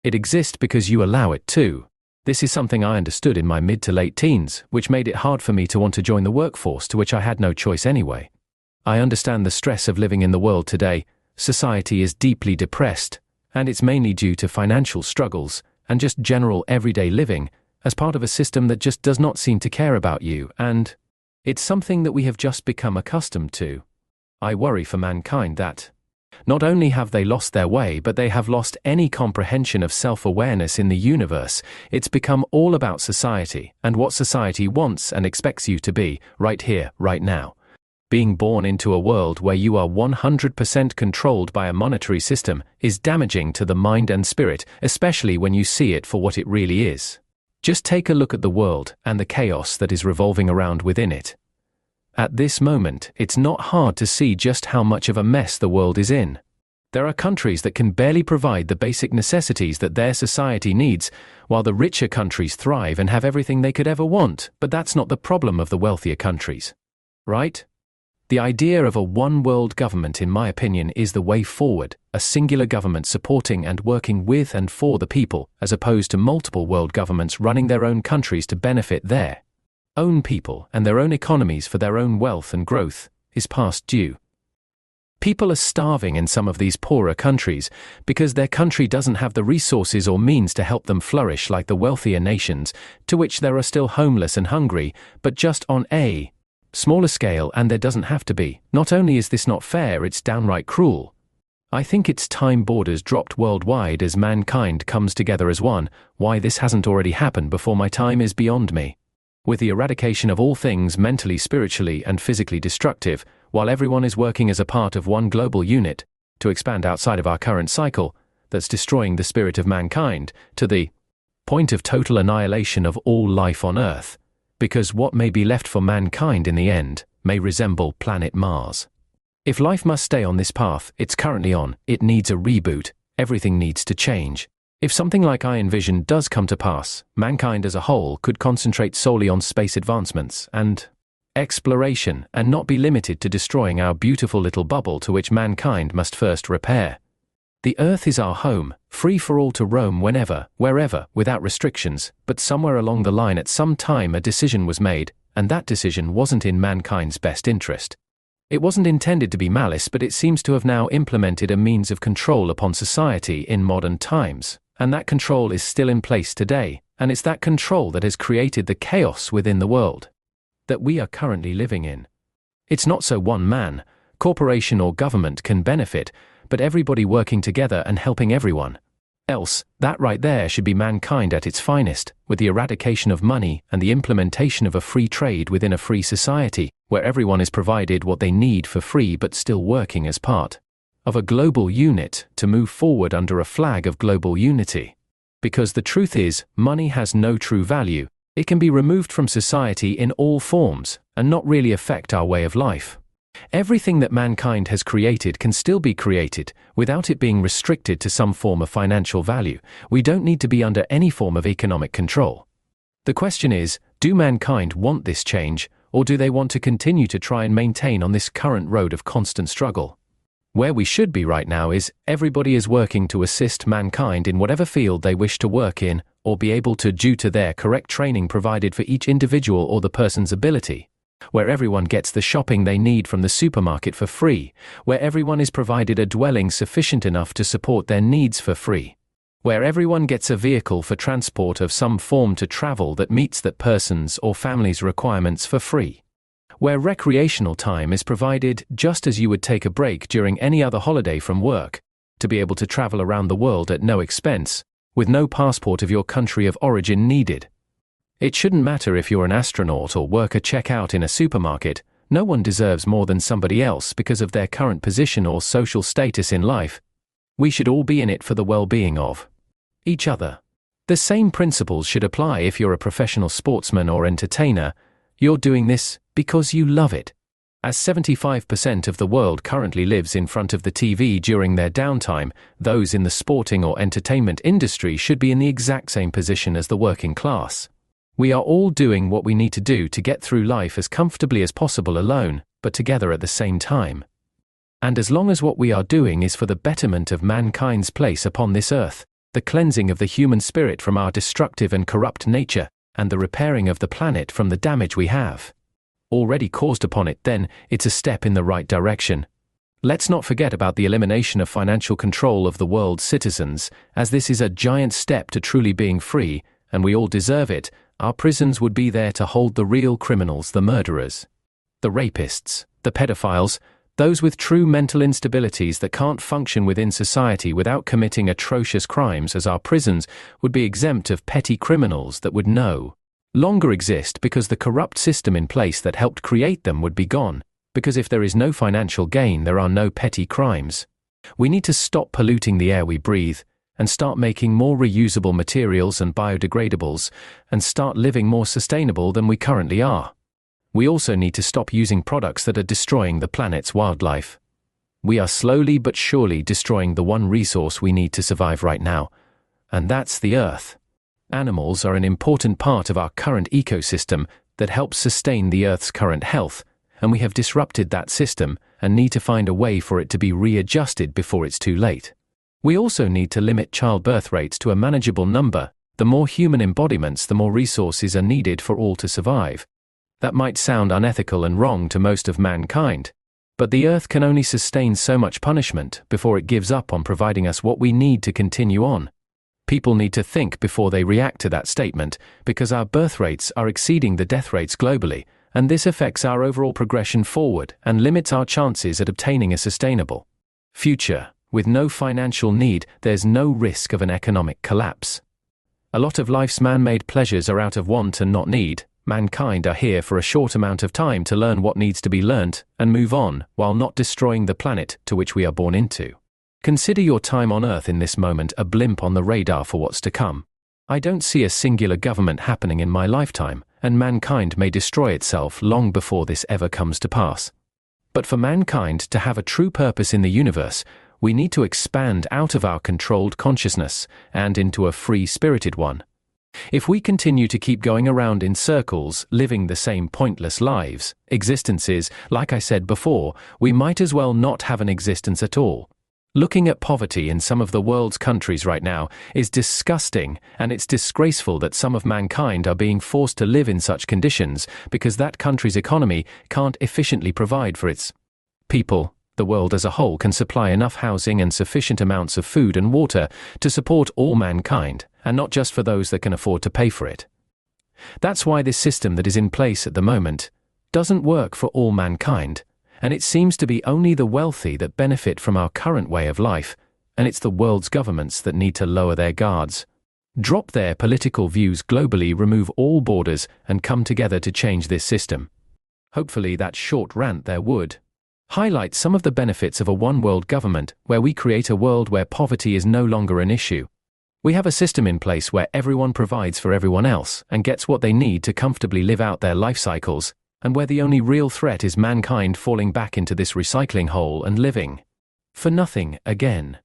It exists because you allow it to. This is something I understood in my mid to late teens, which made it hard for me to want to join the workforce, to which I had no choice anyway. I understand the stress of living in the world today. Society is deeply depressed, and it's mainly due to financial struggles and just general everyday living as part of a system that just does not seem to care about you, and it's something that we have just become accustomed to. I worry for mankind that not only have they lost their way, but they have lost any comprehension of self-awareness in the universe. It's become all about society and what society wants and expects you to be, right here, right now. Being born into a world where you are 100% controlled by a monetary system is damaging to the mind and spirit, especially when you see it for what it really is. Just take a look at the world and the chaos that is revolving around within it. At this moment, it's not hard to see just how much of a mess the world is in. There are countries that can barely provide the basic necessities that their society needs, while the richer countries thrive and have everything they could ever want, but that's not the problem of the wealthier countries. Right? The idea of a one-world government, in my opinion, is the way forward, a singular government supporting and working with and for the people, as opposed to multiple world governments running their own countries to benefit their own people and their own economies for their own wealth and growth, is past due. People are starving in some of these poorer countries because their country doesn't have the resources or means to help them flourish like the wealthier nations, to which there are still homeless and hungry, but just on a smaller scale, and there doesn't have to be. Not only is this not fair, it's downright cruel. I think it's time borders dropped worldwide as mankind comes together as one. Why this hasn't already happened before my time is beyond me. With the eradication of all things mentally, spiritually, and physically destructive, while everyone is working as a part of one global unit to expand outside of our current cycle that's destroying the spirit of mankind to the point of total annihilation of all life on Earth, because what may be left for mankind in the end may resemble planet Mars. If life must stay on this path it's currently on, it needs a reboot. Everything needs to change. If something like I envision does come to pass, mankind as a whole could concentrate solely on space advancements and exploration and not be limited to destroying our beautiful little bubble to which mankind must first repair. The Earth is our home, free for all to roam whenever, wherever, without restrictions, but somewhere along the line at some time a decision was made, and that decision wasn't in mankind's best interest. It wasn't intended to be malice, but it seems to have now implemented a means of control upon society in modern times. And that control is still in place today, and it's that control that has created the chaos within the world that we are currently living in. It's not so one man, corporation or government can benefit, but everybody working together and helping everyone else. That right there should be mankind at its finest, with the eradication of money and the implementation of a free trade within a free society, where everyone is provided what they need for free but still working as part of a global unit to move forward under a flag of global unity. Because the truth is, money has no true value. It can be removed from society in all forms and not really affect our way of life. Everything that mankind has created can still be created without it being restricted to some form of financial value. We don't need to be under any form of economic control. The question is, do mankind want this change, or do they want to continue to try and maintain on this current road of constant struggle? Where we should be right now is, everybody is working to assist mankind in whatever field they wish to work in, or be able to due to their correct training provided for each individual or the person's ability. Where everyone gets the shopping they need from the supermarket for free, where everyone is provided a dwelling sufficient enough to support their needs for free, where everyone gets a vehicle for transport of some form to travel that meets that person's or family's requirements for free, where recreational time is provided just as you would take a break during any other holiday from work, to be able to travel around the world at no expense, with no passport of your country of origin needed. It shouldn't matter if you're an astronaut or work a checkout in a supermarket, No one deserves more than somebody else because of their current position or social status in life. We should all be in it for the well-being of each other. The same principles should apply if you're a professional sportsman or entertainer. You're doing this because you love it. As 75% of the world currently lives in front of the TV during their downtime, those in the sporting or entertainment industry should be in the exact same position as the working class. We are all doing what we need to do to get through life as comfortably as possible alone, but together at the same time. And as long as what we are doing is for the betterment of mankind's place upon this earth, the cleansing of the human spirit from our destructive and corrupt nature, and the repairing of the planet from the damage we have already caused upon it, then it's a step in the right direction. Let's not forget about the elimination of financial control of the world's citizens, as this is a giant step to truly being free, and we all deserve it. Our prisons would be there to hold the real criminals, the murderers, the rapists, the pedophiles, those with true mental instabilities that can't function within society without committing atrocious crimes, as our prisons would be exempt of petty criminals that would no longer exist because the corrupt system in place that helped create them would be gone, because if there is no financial gain, there are no petty crimes. We need to stop polluting the air we breathe, and start making more reusable materials and biodegradables, and start living more sustainable than we currently are. We also need to stop using products that are destroying the planet's wildlife. We are slowly but surely destroying the one resource we need to survive right now, and that's the Earth. Animals are an important part of our current ecosystem that helps sustain the Earth's current health, and we have disrupted that system and need to find a way for it to be readjusted before it's too late. We also need to limit childbirth rates to a manageable number. The more human embodiments, the more resources are needed for all to survive. That might sound unethical and wrong to most of mankind, but the Earth can only sustain so much punishment before it gives up on providing us what we need to continue on. People need to think before they react to that statement, because our birth rates are exceeding the death rates globally, and this affects our overall progression forward and limits our chances at obtaining a sustainable future. With no financial need, there's no risk of an economic collapse. A lot of life's man-made pleasures are out of want and not need. Mankind are here for a short amount of time to learn what needs to be learnt and move on, while not destroying the planet to which we are born into. Consider your time on Earth in this moment a blimp on the radar for what's to come. I don't see a singular government happening in my lifetime, and mankind may destroy itself long before this ever comes to pass. But for mankind to have a true purpose in the universe, we need to expand out of our controlled consciousness and into a free-spirited one. If we continue to keep going around in circles, living the same pointless existences, like I said before, we might as well not have an existence at all. Looking at poverty in some of the world's countries right now is disgusting, and it's disgraceful that some of mankind are being forced to live in such conditions because that country's economy can't efficiently provide for its people. The world as a whole can supply enough housing and sufficient amounts of food and water to support all mankind, and not just for those that can afford to pay for it. That's why this system that is in place at the moment doesn't work for all mankind, and it seems to be only the wealthy that benefit from our current way of life, and it's the world's governments that need to lower their guards, drop their political views globally, remove all borders, and come together to change this system. Hopefully that short rant there would highlight some of the benefits of a one-world government where we create a world where poverty is no longer an issue. We have a system in place where everyone provides for everyone else and gets what they need to comfortably live out their life cycles, and where the only real threat is mankind falling back into this recycling hole and living for nothing again.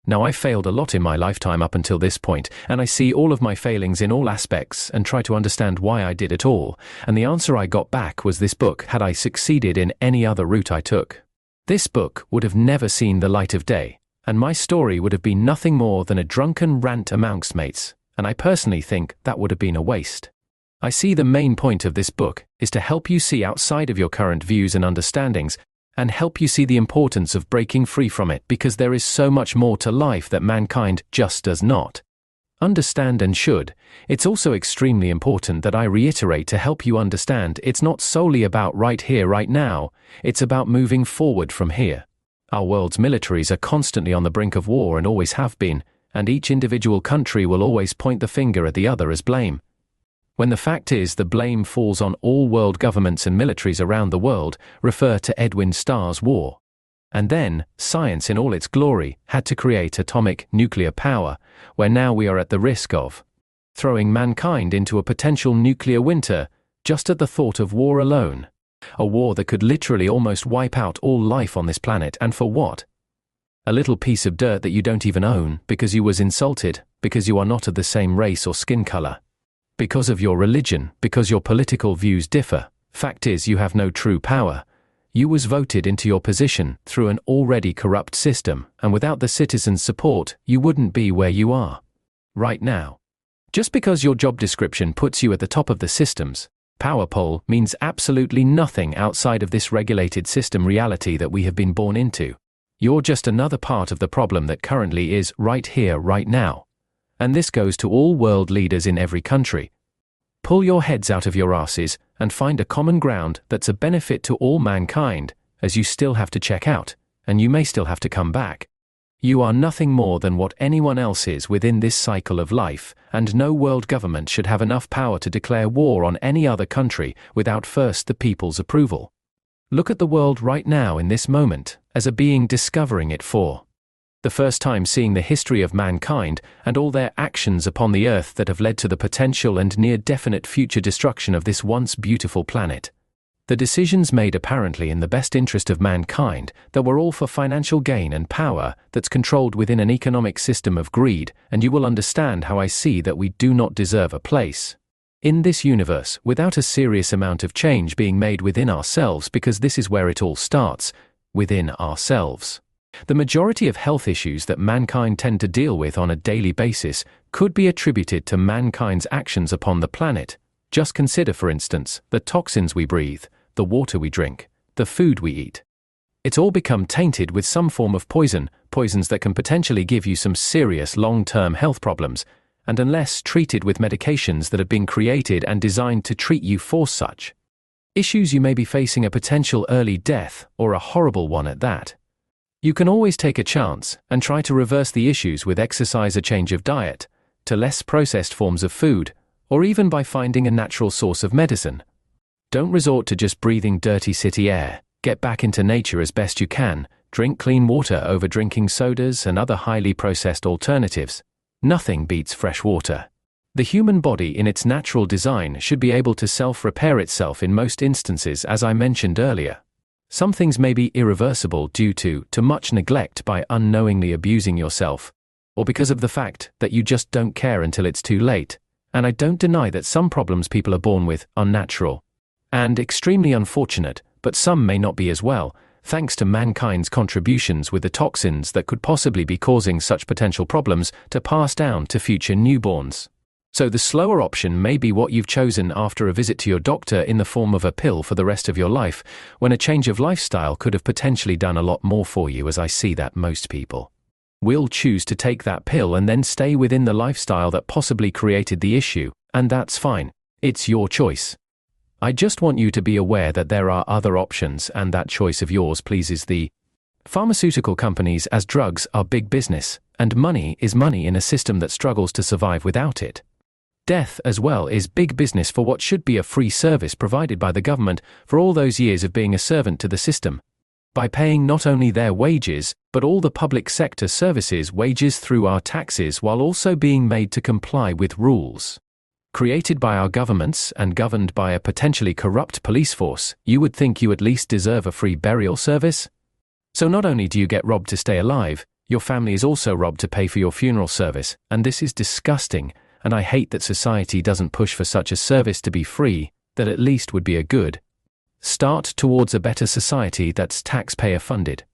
Now, I failed a lot in my lifetime up until this point, and I see all of my failings in all aspects and try to understand why I did it all, and the answer I got back was this book. Had I succeeded in any other route I took, this book would have never seen the light of day, and my story would have been nothing more than a drunken rant amongst mates, and I personally think that would have been a waste. I see the main point of this book is to help you see outside of your current views and understandings, and help you see the importance of breaking free from it, because there is so much more to life that mankind just does not understand and should. It's also extremely important that I reiterate to help you understand it's not solely about right here, right now, it's about moving forward from here. Our world's militaries are constantly on the brink of war and always have been, and each individual country will always point the finger at the other as blame. when the fact is the blame falls on all world governments and militaries around the world. Refer to Edwin Starr's war. And then, science in all its glory had to create atomic nuclear power, where now we are at the risk of throwing mankind into a potential nuclear winter, just at the thought of war alone. A war that could literally almost wipe out all life on this planet, and for what? A little piece of dirt that you don't even own, because you was insulted, because you are not of the same race or skin color. Because of your religion, because your political views differ. Fact is, you have no true power. You was voted into your position through an already corrupt system, and without the citizens' support, you wouldn't be where you are right now. Just because your job description puts you at the top of the system's power pole means absolutely nothing outside of this regulated system reality that we have been born into. You're just another part of the problem that currently is right here, right now. And this goes to all world leaders in every country. Pull your heads out of your asses and find a common ground that's a benefit to all mankind, as you still have to check out, and you may still have to come back. You are nothing more than what anyone else is within this cycle of life, and no world government should have enough power to declare war on any other country without first the people's approval. Look at the world right now in this moment, as a being discovering it for the first time, seeing the history of mankind and all their actions upon the earth that have led to the potential and near-definite future destruction of this once beautiful planet. The decisions made apparently in the best interest of mankind that were all for financial gain and power that's controlled within an economic system of greed, and you will understand how I see that we do not deserve a place in this universe without a serious amount of change being made within ourselves, because this is where it all starts, within ourselves. The majority of health issues that mankind tend to deal with on a daily basis could be attributed to mankind's actions upon the planet. Just consider, for instance, the toxins we breathe, the water we drink, the food we eat. It's all become tainted with some form of poisons that can potentially give you some serious long-term health problems, and unless treated with medications that have been created and designed to treat you for such issues, you may be facing a potential early death, or a horrible one at that. You can always take a chance and try to reverse the issues with exercise, a change of diet, to less processed forms of food, or even by finding a natural source of medicine. Don't resort to just breathing dirty city air. Get back into nature as best you can. Drink clean water over drinking sodas and other highly processed alternatives. Nothing beats fresh water. The human body in its natural design should be able to self-repair itself in most instances, as I mentioned earlier. Some things may be irreversible due to much neglect by unknowingly abusing yourself, or because of the fact that you just don't care until it's too late. And I don't deny that some problems people are born with are natural and extremely unfortunate, but some may not be as well, thanks to mankind's contributions with the toxins that could possibly be causing such potential problems to pass down to future newborns. So the slower option may be what you've chosen after a visit to your doctor in the form of a pill for the rest of your life, when a change of lifestyle could have potentially done a lot more for you, as I see that most people will choose to take that pill and then stay within the lifestyle that possibly created the issue, and that's fine. It's your choice. I just want you to be aware that there are other options, and that choice of yours pleases the pharmaceutical companies, as drugs are big business, and money is money in a system that struggles to survive without it. Death as well is big business for what should be a free service provided by the government for all those years of being a servant to the system, by paying not only their wages, but all the public sector services wages through our taxes, while also being made to comply with rules created by our governments and governed by a potentially corrupt police force. You would think you at least deserve a free burial service? So not only do you get robbed to stay alive, your family is also robbed to pay for your funeral service, and this is disgusting, and I hate that society doesn't push for such a service to be free, that at least would be a good start towards a better society that's taxpayer funded.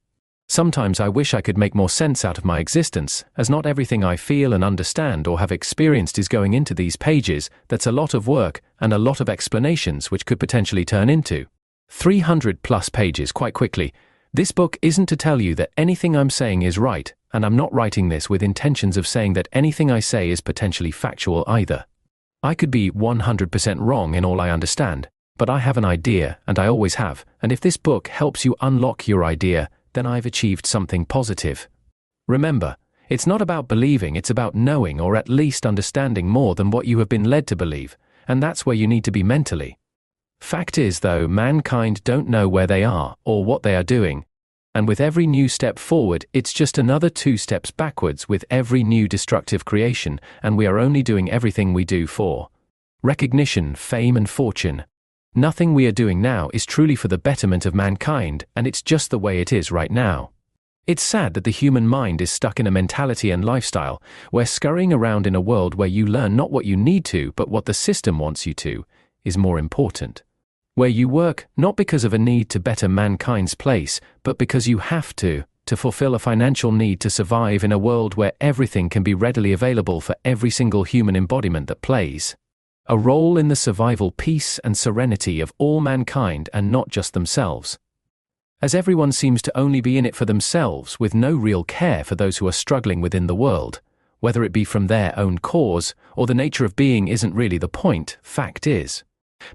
Sometimes I wish I could make more sense out of my existence, as not everything I feel and understand or have experienced is going into these pages. That's a lot of work and a lot of explanations which could potentially turn into 300 plus pages quite quickly. This book isn't to tell you that anything I'm saying is right, and I'm not writing this with intentions of saying that anything I say is potentially factual either. I could be 100% wrong in all I understand, but I have an idea, and I always have, and if this book helps you unlock your idea, then I've achieved something positive. Remember, it's not about believing, it's about knowing, or at least understanding more than what you have been led to believe, and that's where you need to be mentally. Fact is, though, mankind don't know where they are or what they are doing, and with every new step forward, it's just another 2 steps backwards with every new destructive creation, and we are only doing everything we do for recognition, fame, and fortune. Nothing we are doing now is truly for the betterment of mankind, and it's just the way it is right now. It's sad that the human mind is stuck in a mentality and lifestyle where scurrying around in a world where you learn not what you need to, but what the system wants you to, is more important. Where you work not because of a need to better mankind's place, but because you have to fulfill a financial need to survive in a world where everything can be readily available for every single human embodiment that plays a role in the survival, peace, and serenity of all mankind and not just themselves. As everyone seems to only be in it for themselves with no real care for those who are struggling within the world, whether it be from their own cause or the nature of being isn't really the point. Fact is,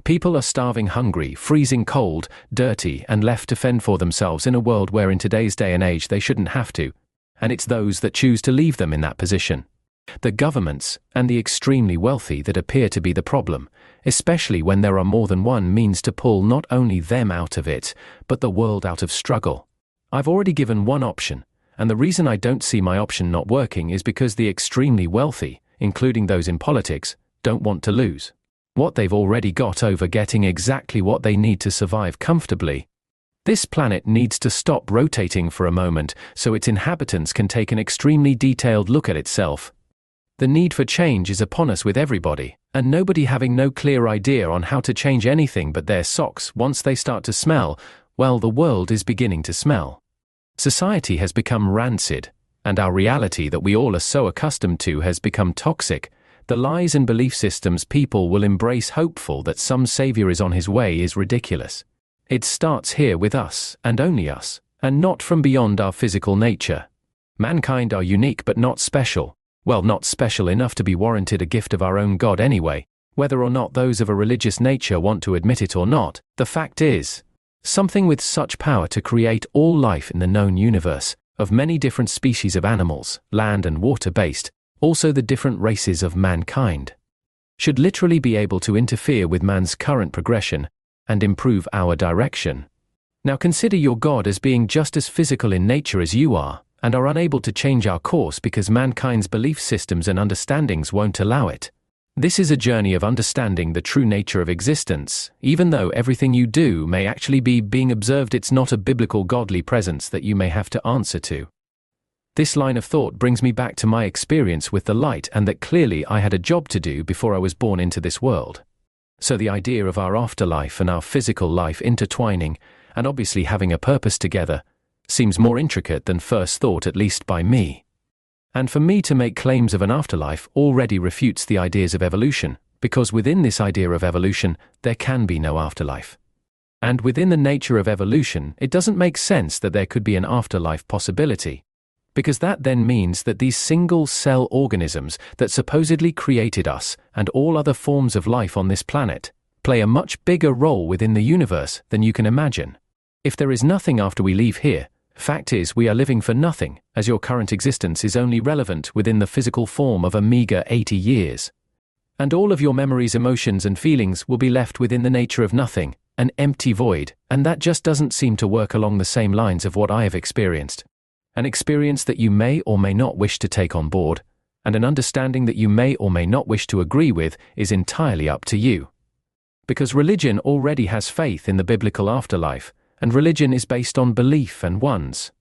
people are starving, hungry, freezing cold, dirty, and left to fend for themselves in a world where in today's day and age they shouldn't have to, and it's those that choose to leave them in that position. The governments and the extremely wealthy that appear to be the problem, especially when there are more than one means to pull not only them out of it, but the world out of struggle. I've already given one option, and the reason I don't see my option not working is because the extremely wealthy, including those in politics, don't want to lose what they've already got over getting exactly what they need to survive comfortably. This planet needs to stop rotating for a moment so its inhabitants can take an extremely detailed look at itself. The need for change is upon us with everybody, and nobody having no clear idea on how to change anything but their socks once they start to smell, well, the world is beginning to smell. Society has become rancid, and our reality that we all are so accustomed to has become toxic. The lies and belief systems people will embrace hopeful that some savior is on his way is ridiculous. It starts here with us, and only us, and not from beyond our physical nature. Mankind are unique but not special. Well, not special enough to be warranted a gift of our own God anyway, whether or not those of a religious nature want to admit it or not. The fact is, something with such power to create all life in the known universe, of many different species of animals, land and water-based, also the different races of mankind, should literally be able to interfere with man's current progression and improve our direction. Now consider your God as being just as physical in nature as you are, and are unable to change our course because mankind's belief systems and understandings won't allow it. This is a journey of understanding the true nature of existence. Even though everything you do may actually be being observed, it's not a biblical godly presence that you may have to answer to. This line of thought brings me back to my experience with the light, and that clearly I had a job to do before I was born into this world. So the idea of our afterlife and our physical life intertwining, and obviously having a purpose together, seems more intricate than first thought, at least by me. And for me to make claims of an afterlife already refutes the ideas of evolution, because within this idea of evolution, there can be no afterlife. And within the nature of evolution, it doesn't make sense that there could be an afterlife possibility, because that then means that these single-cell organisms that supposedly created us and all other forms of life on this planet play a much bigger role within the universe than you can imagine. If there is nothing after we leave here, fact is we are living for nothing, as your current existence is only relevant within the physical form of a meager 80 years. And all of your memories, emotions, and feelings will be left within the nature of nothing, an empty void, and that just doesn't seem to work along the same lines of what I have experienced. An experience that you may or may not wish to take on board, and an understanding that you may or may not wish to agree with is entirely up to you. Because religion already has faith in the biblical afterlife, and religion is based on belief and one's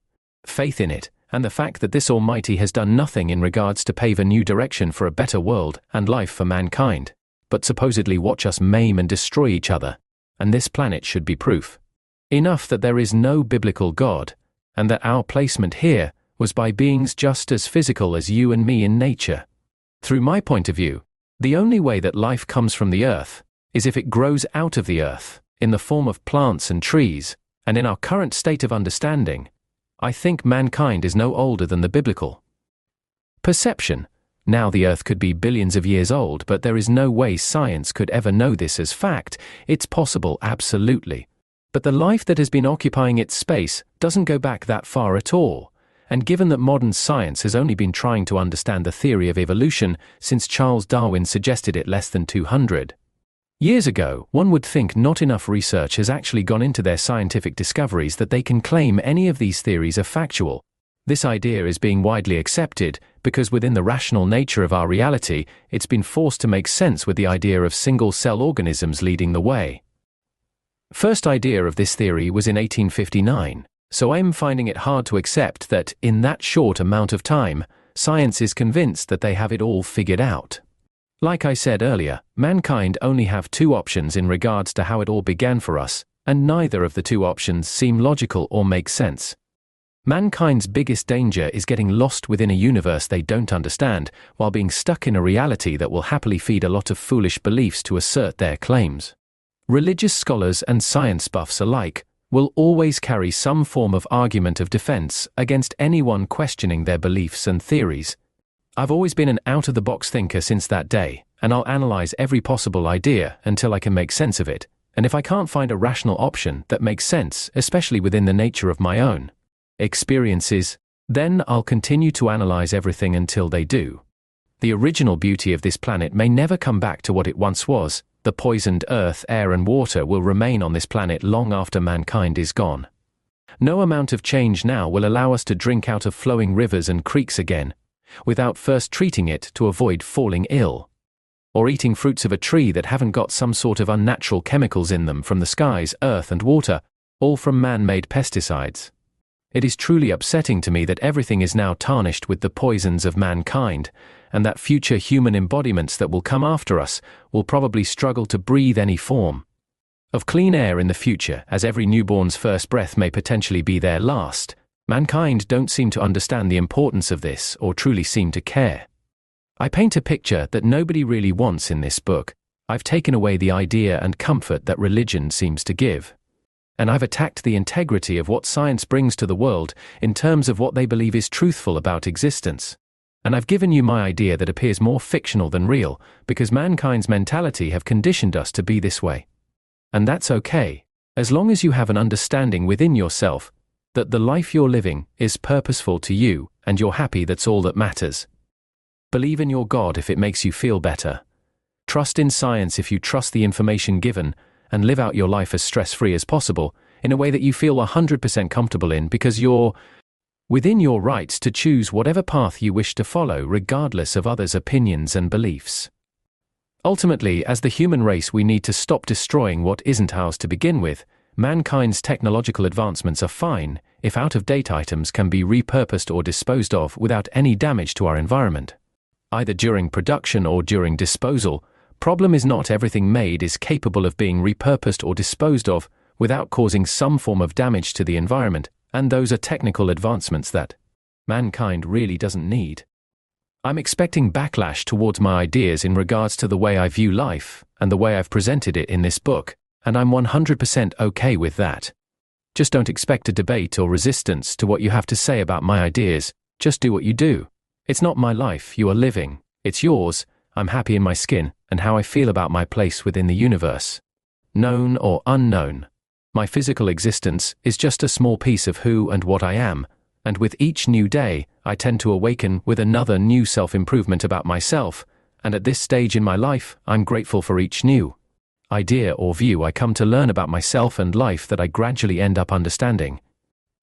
faith in it, and the fact that this Almighty has done nothing in regards to pave a new direction for a better world and life for mankind, but supposedly watch us maim and destroy each other, and this planet should be proof enough that there is no biblical God, and that our placement here was by beings just as physical as you and me in nature. Through my point of view, the only way that life comes from the earth is if it grows out of the earth, in the form of plants and trees, and in our current state of understanding, I think mankind is no older than the biblical perception. Now the earth could be billions of years old, but there is no way science could ever know this as fact. It's possible, absolutely. But the life that has been occupying its space doesn't go back that far at all, and given that modern science has only been trying to understand the theory of evolution since Charles Darwin suggested it less than 200 Years ago, one would think not enough research has actually gone into their scientific discoveries that they can claim any of these theories are factual. This idea is being widely accepted because within the rational nature of our reality, it's been forced to make sense with the idea of single-cell organisms leading the way. First idea of this theory was in 1859, so I'm finding it hard to accept that, in that short amount of time, science is convinced that they have it all figured out. Like I said earlier, mankind only have two options in regards to how it all began for us, and neither of the two options seem logical or make sense. Mankind's biggest danger is getting lost within a universe they don't understand, while being stuck in a reality that will happily feed a lot of foolish beliefs to assert their claims. Religious scholars and science buffs alike will always carry some form of argument of defense against anyone questioning their beliefs and theories. I've always been an out-of-the-box thinker since that day, and I'll analyze every possible idea until I can make sense of it, and if I can't find a rational option that makes sense, especially within the nature of my own experiences, then I'll continue to analyze everything until they do. The original beauty of this planet may never come back to what it once was. The poisoned earth, air and water will remain on this planet long after mankind is gone. No amount of change now will allow us to drink out of flowing rivers and creeks again, without first treating it to avoid falling ill, or eating fruits of a tree that haven't got some sort of unnatural chemicals in them from the skies, earth and water, all from man-made pesticides. It is truly upsetting to me that everything is now tarnished with the poisons of mankind, and that future human embodiments that will come after us will probably struggle to breathe any form of clean air in the future, as every newborn's first breath may potentially be their last. Mankind don't seem to understand the importance of this or truly seem to care. I paint a picture that nobody really wants in this book. I've taken away the idea and comfort that religion seems to give. And I've attacked the integrity of what science brings to the world in terms of what they believe is truthful about existence. And I've given you my idea that appears more fictional than real, because mankind's mentality have conditioned us to be this way. And that's okay, as long as you have an understanding within yourself that the life you're living is purposeful to you, and you're happy. That's all that matters. Believe in your God if it makes you feel better. Trust in science if you trust the information given, and live out your life as stress-free as possible, in a way that you feel 100% comfortable in, because you're within your rights to choose whatever path you wish to follow regardless of others' opinions and beliefs. Ultimately, as the human race, we need to stop destroying what isn't ours to begin with. Mankind's technological advancements are fine if out-of-date items can be repurposed or disposed of without any damage to our environment. Either during production or during disposal, problem is not everything made is capable of being repurposed or disposed of without causing some form of damage to the environment, and those are technical advancements that mankind really doesn't need. I'm expecting backlash towards my ideas in regards to the way I view life and the way I've presented it in this book, and I'm 100% okay with that. Just don't expect a debate or resistance to what you have to say about my ideas. Just do what you do. It's not my life you are living, it's yours. I'm happy in my skin and how I feel about my place within the universe. Known or unknown, my physical existence is just a small piece of who and what I am, and with each new day, I tend to awaken with another new self-improvement about myself, and at this stage in my life, I'm grateful for each new idea or view I come to learn about myself and life that I gradually end up understanding.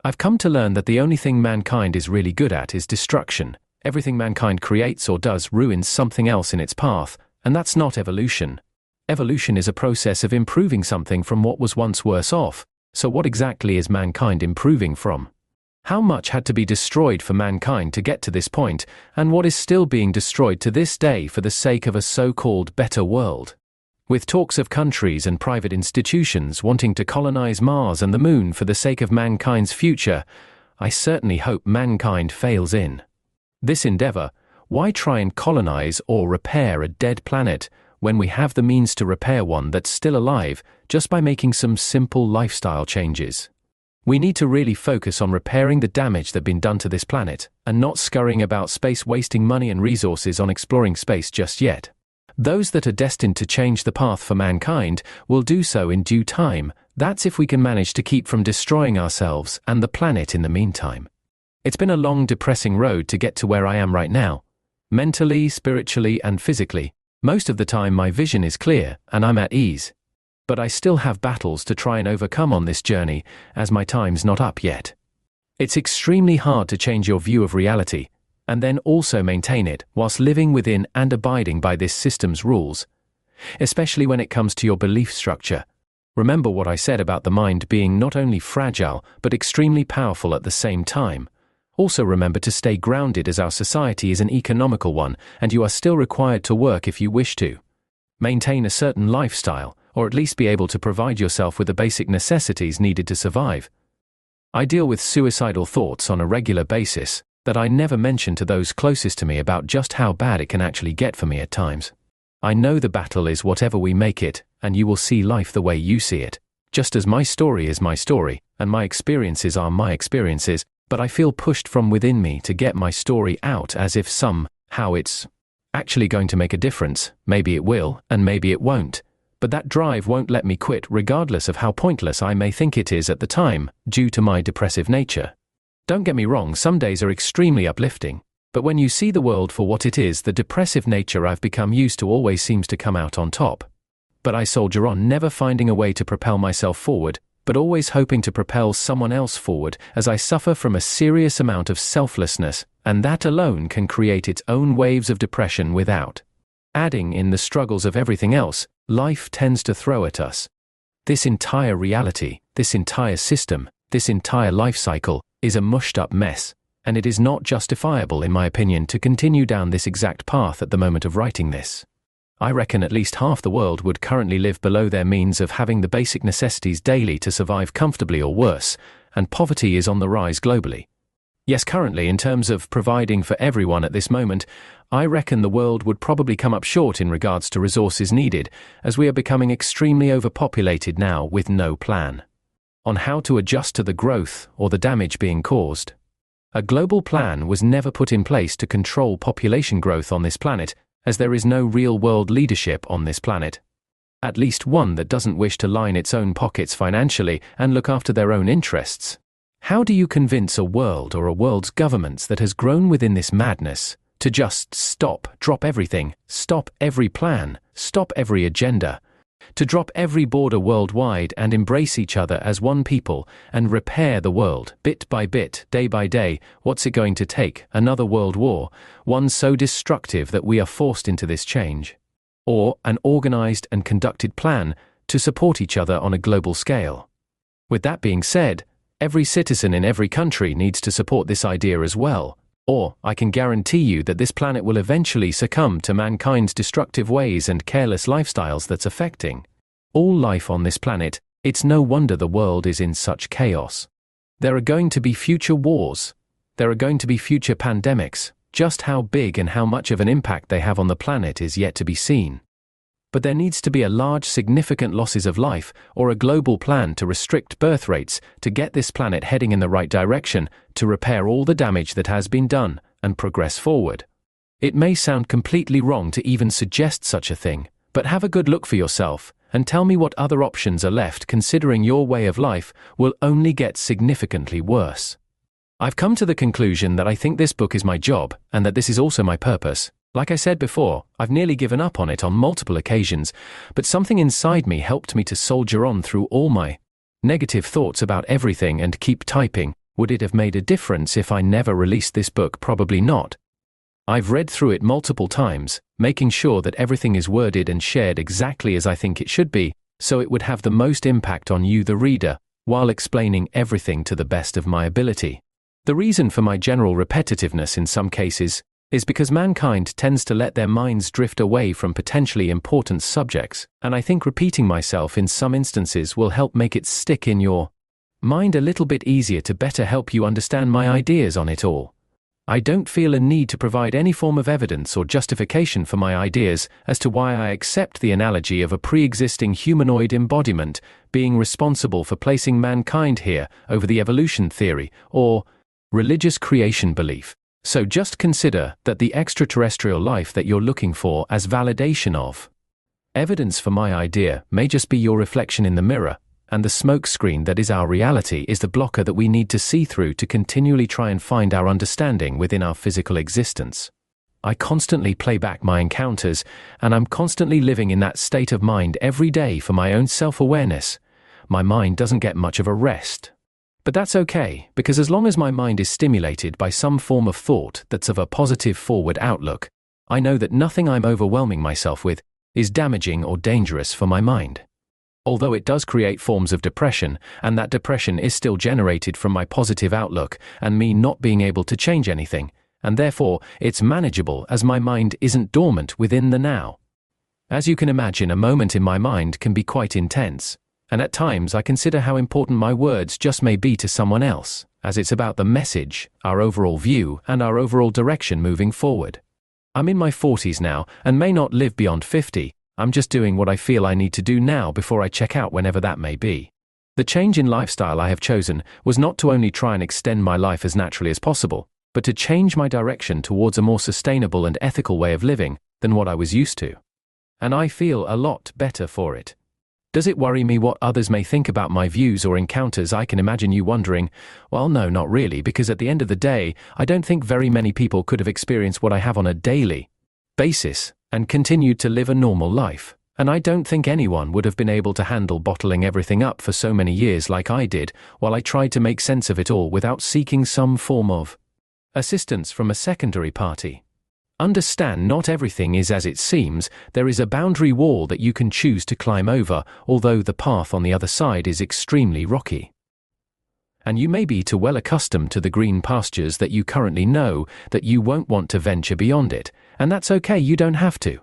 I've come to learn that the only thing mankind is really good at is destruction. Everything mankind creates or does ruins something else in its path, and that's not evolution. Evolution is a process of improving something from what was once worse off. So what exactly is mankind improving from? How much had to be destroyed for mankind to get to this point, and what is still being destroyed to this day for the sake of a so-called better world? With talks of countries and private institutions wanting to colonize Mars and the Moon for the sake of mankind's future, I certainly hope mankind fails in this endeavor. Why try and colonize or repair a dead planet when we have the means to repair one that's still alive just by making some simple lifestyle changes? We need to really focus on repairing the damage that's been done to this planet, and not scurrying about space wasting money and resources on exploring space just yet. Those that are destined to change the path for mankind will do so in due time. That's if we can manage to keep from destroying ourselves and the planet in the meantime. It's been a long, depressing road to get to where I am right now, mentally, spiritually, and physically, Most of the time my vision is clear and I'm at ease. But I still have battles to try and overcome on this journey, as my time's not up yet. It's extremely hard to change your view of reality, and then also maintain it whilst living within and abiding by this system's rules, especially when it comes to your belief structure. Remember what I said about the mind being not only fragile but extremely powerful at the same time. Also remember to stay grounded, as our society is an economical one and you are still required to work if you wish to. Maintain a certain lifestyle, or at least be able to provide yourself with the basic necessities needed to survive. I deal with suicidal thoughts on a regular basis that I never mention to those closest to me about just how bad it can actually get for me at times. I know the battle is whatever we make it, and you will see life the way you see it. Just as my story is my story, and my experiences are my experiences, but I feel pushed from within me to get my story out as if somehow it's actually going to make a difference. Maybe it will, and maybe it won't. But that drive won't let me quit regardless of how pointless I may think it is at the time, due to my depressive nature. Don't get me wrong, some days are extremely uplifting, but when you see the world for what it is, the depressive nature I've become used to always seems to come out on top. But I soldier on, never finding a way to propel myself forward, but always hoping to propel someone else forward, as I suffer from a serious amount of selflessness, and that alone can create its own waves of depression without adding in the struggles of everything else life tends to throw at us. This entire reality, this entire system, this entire life cycle is a mushed up mess, and it is not justifiable in my opinion to continue down this exact path at the moment of writing this. I reckon at least half the world would currently live below their means of having the basic necessities daily to survive comfortably or worse, and poverty is on the rise globally. Yes, currently, in terms of providing for everyone at this moment, I reckon the world would probably come up short in regards to resources needed, as we are becoming extremely overpopulated now with no plan on how to adjust to the growth or the damage being caused. A global plan was never put in place to control population growth on this planet, as there is no real-world leadership on this planet. At least one that doesn't wish to line its own pockets financially and look after their own interests. How do you convince a world or a world's governments that has grown within this madness to just drop everything, stop every plan, stop every agenda, to drop every border worldwide and embrace each other as one people and repair the world, bit by bit, day by day? What's it going to take? Another world war, one so destructive that we are forced into this change? Or an organized and conducted plan to support each other on a global scale? With that being said, every citizen in every country needs to support this idea as well, or I can guarantee you that this planet will eventually succumb to mankind's destructive ways and careless lifestyles that's affecting all life on this planet. It's no wonder the world is in such chaos. There are going to be future wars. There are going to be future pandemics. Just how big and how much of an impact they have on the planet is yet to be seen. But there needs to be a large significant losses of life or a global plan to restrict birth rates to get this planet heading in the right direction, to repair all the damage that has been done and progress forward. It may sound completely wrong to even suggest such a thing, but have a good look for yourself and tell me what other options are left, considering your way of life will only get significantly worse. I've come to the conclusion that I think this book is my job and that this is also my purpose. Like I said before, I've nearly given up on it on multiple occasions, but something inside me helped me to soldier on through all my negative thoughts about everything and keep typing. Would it have made a difference if I never released this book? Probably not. I've read through it multiple times, making sure that everything is worded and shared exactly as I think it should be, so it would have the most impact on you, the reader, while explaining everything to the best of my ability. The reason for my general repetitiveness in some cases is because mankind tends to let their minds drift away from potentially important subjects, and I think repeating myself in some instances will help make it stick in your mind a little bit easier to better help you understand my ideas on it all. I don't feel a need to provide any form of evidence or justification for my ideas as to why I accept the analogy of a pre-existing humanoid embodiment being responsible for placing mankind here over the evolution theory or religious creation belief. So just consider that the extraterrestrial life that you're looking for as validation of evidence for my idea may just be your reflection in the mirror, and the smoke screen that is our reality is the blocker that we need to see through to continually try and find our understanding within our physical existence. I constantly play back my encounters, and I'm constantly living in that state of mind every day for my own self-awareness. My mind doesn't get much of a rest. But that's okay, because as long as my mind is stimulated by some form of thought that's of a positive forward outlook, I know that nothing I'm overwhelming myself with is damaging or dangerous for my mind. Although it does create forms of depression, and that depression is still generated from my positive outlook and me not being able to change anything, and therefore it's manageable as my mind isn't dormant within the now. As you can imagine, a moment in my mind can be quite intense, and at times I consider how important my words just may be to someone else, as it's about the message, our overall view, and our overall direction moving forward. I'm in my 40s now, and may not live beyond 50. I'm just doing what I feel I need to do now before I check out whenever that may be. The change in lifestyle I have chosen was not to only try and extend my life as naturally as possible, but to change my direction towards a more sustainable and ethical way of living than what I was used to. And I feel a lot better for it. Does it worry me what others may think about my views or encounters? I can imagine you wondering. Well, no, not really, because at the end of the day, I don't think very many people could have experienced what I have on a daily basis and continued to live a normal life. And I don't think anyone would have been able to handle bottling everything up for so many years like I did, while I tried to make sense of it all without seeking some form of assistance from a secondary party. Understand, not everything is as it seems. There is a boundary wall that you can choose to climb over, although the path on the other side is extremely rocky. And you may be too well accustomed to the green pastures that you currently know that you won't want to venture beyond it, and that's okay, you don't have to.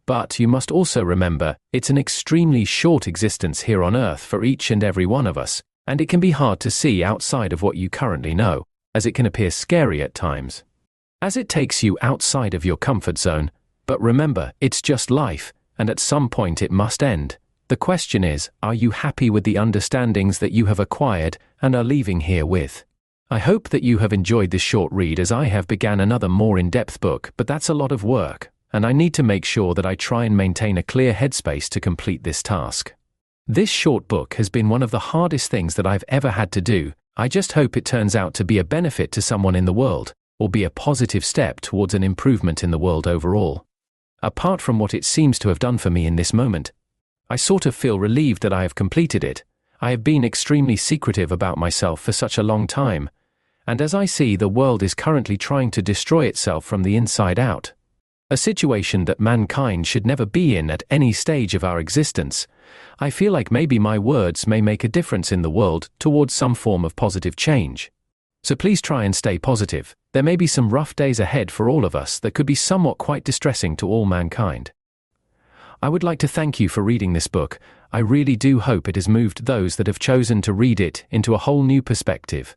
But you must also remember, it's an extremely short existence here on Earth for each and every one of us, and it can be hard to see outside of what you currently know, as it can appear scary at times, as it takes you outside of your comfort zone. But remember, it's just life, and at some point it must end. The question is, are you happy with the understandings that you have acquired and are leaving here with? I hope that you have enjoyed this short read, as I have begun another more in-depth book, but that's a lot of work, and I need to make sure that I try and maintain a clear headspace to complete this task. This short book has been one of the hardest things that I've ever had to do. I just hope it turns out to be a benefit to someone in the world, or be a positive step towards an improvement in the world overall. Apart from what it seems to have done for me in this moment, I sort of feel relieved that I have completed it. I have been extremely secretive about myself for such a long time, and as I see the world is currently trying to destroy itself from the inside out, a situation that mankind should never be in at any stage of our existence, I feel like maybe my words may make a difference in the world towards some form of positive change. So please try and stay positive. There may be some rough days ahead for all of us that could be somewhat quite distressing to all mankind. I would like to thank you for reading this book. I really do hope it has moved those that have chosen to read it into a whole new perspective.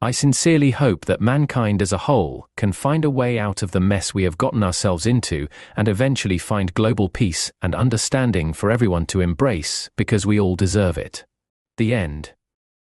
I sincerely hope that mankind as a whole can find a way out of the mess we have gotten ourselves into and eventually find global peace and understanding for everyone to embrace, because we all deserve it. The end.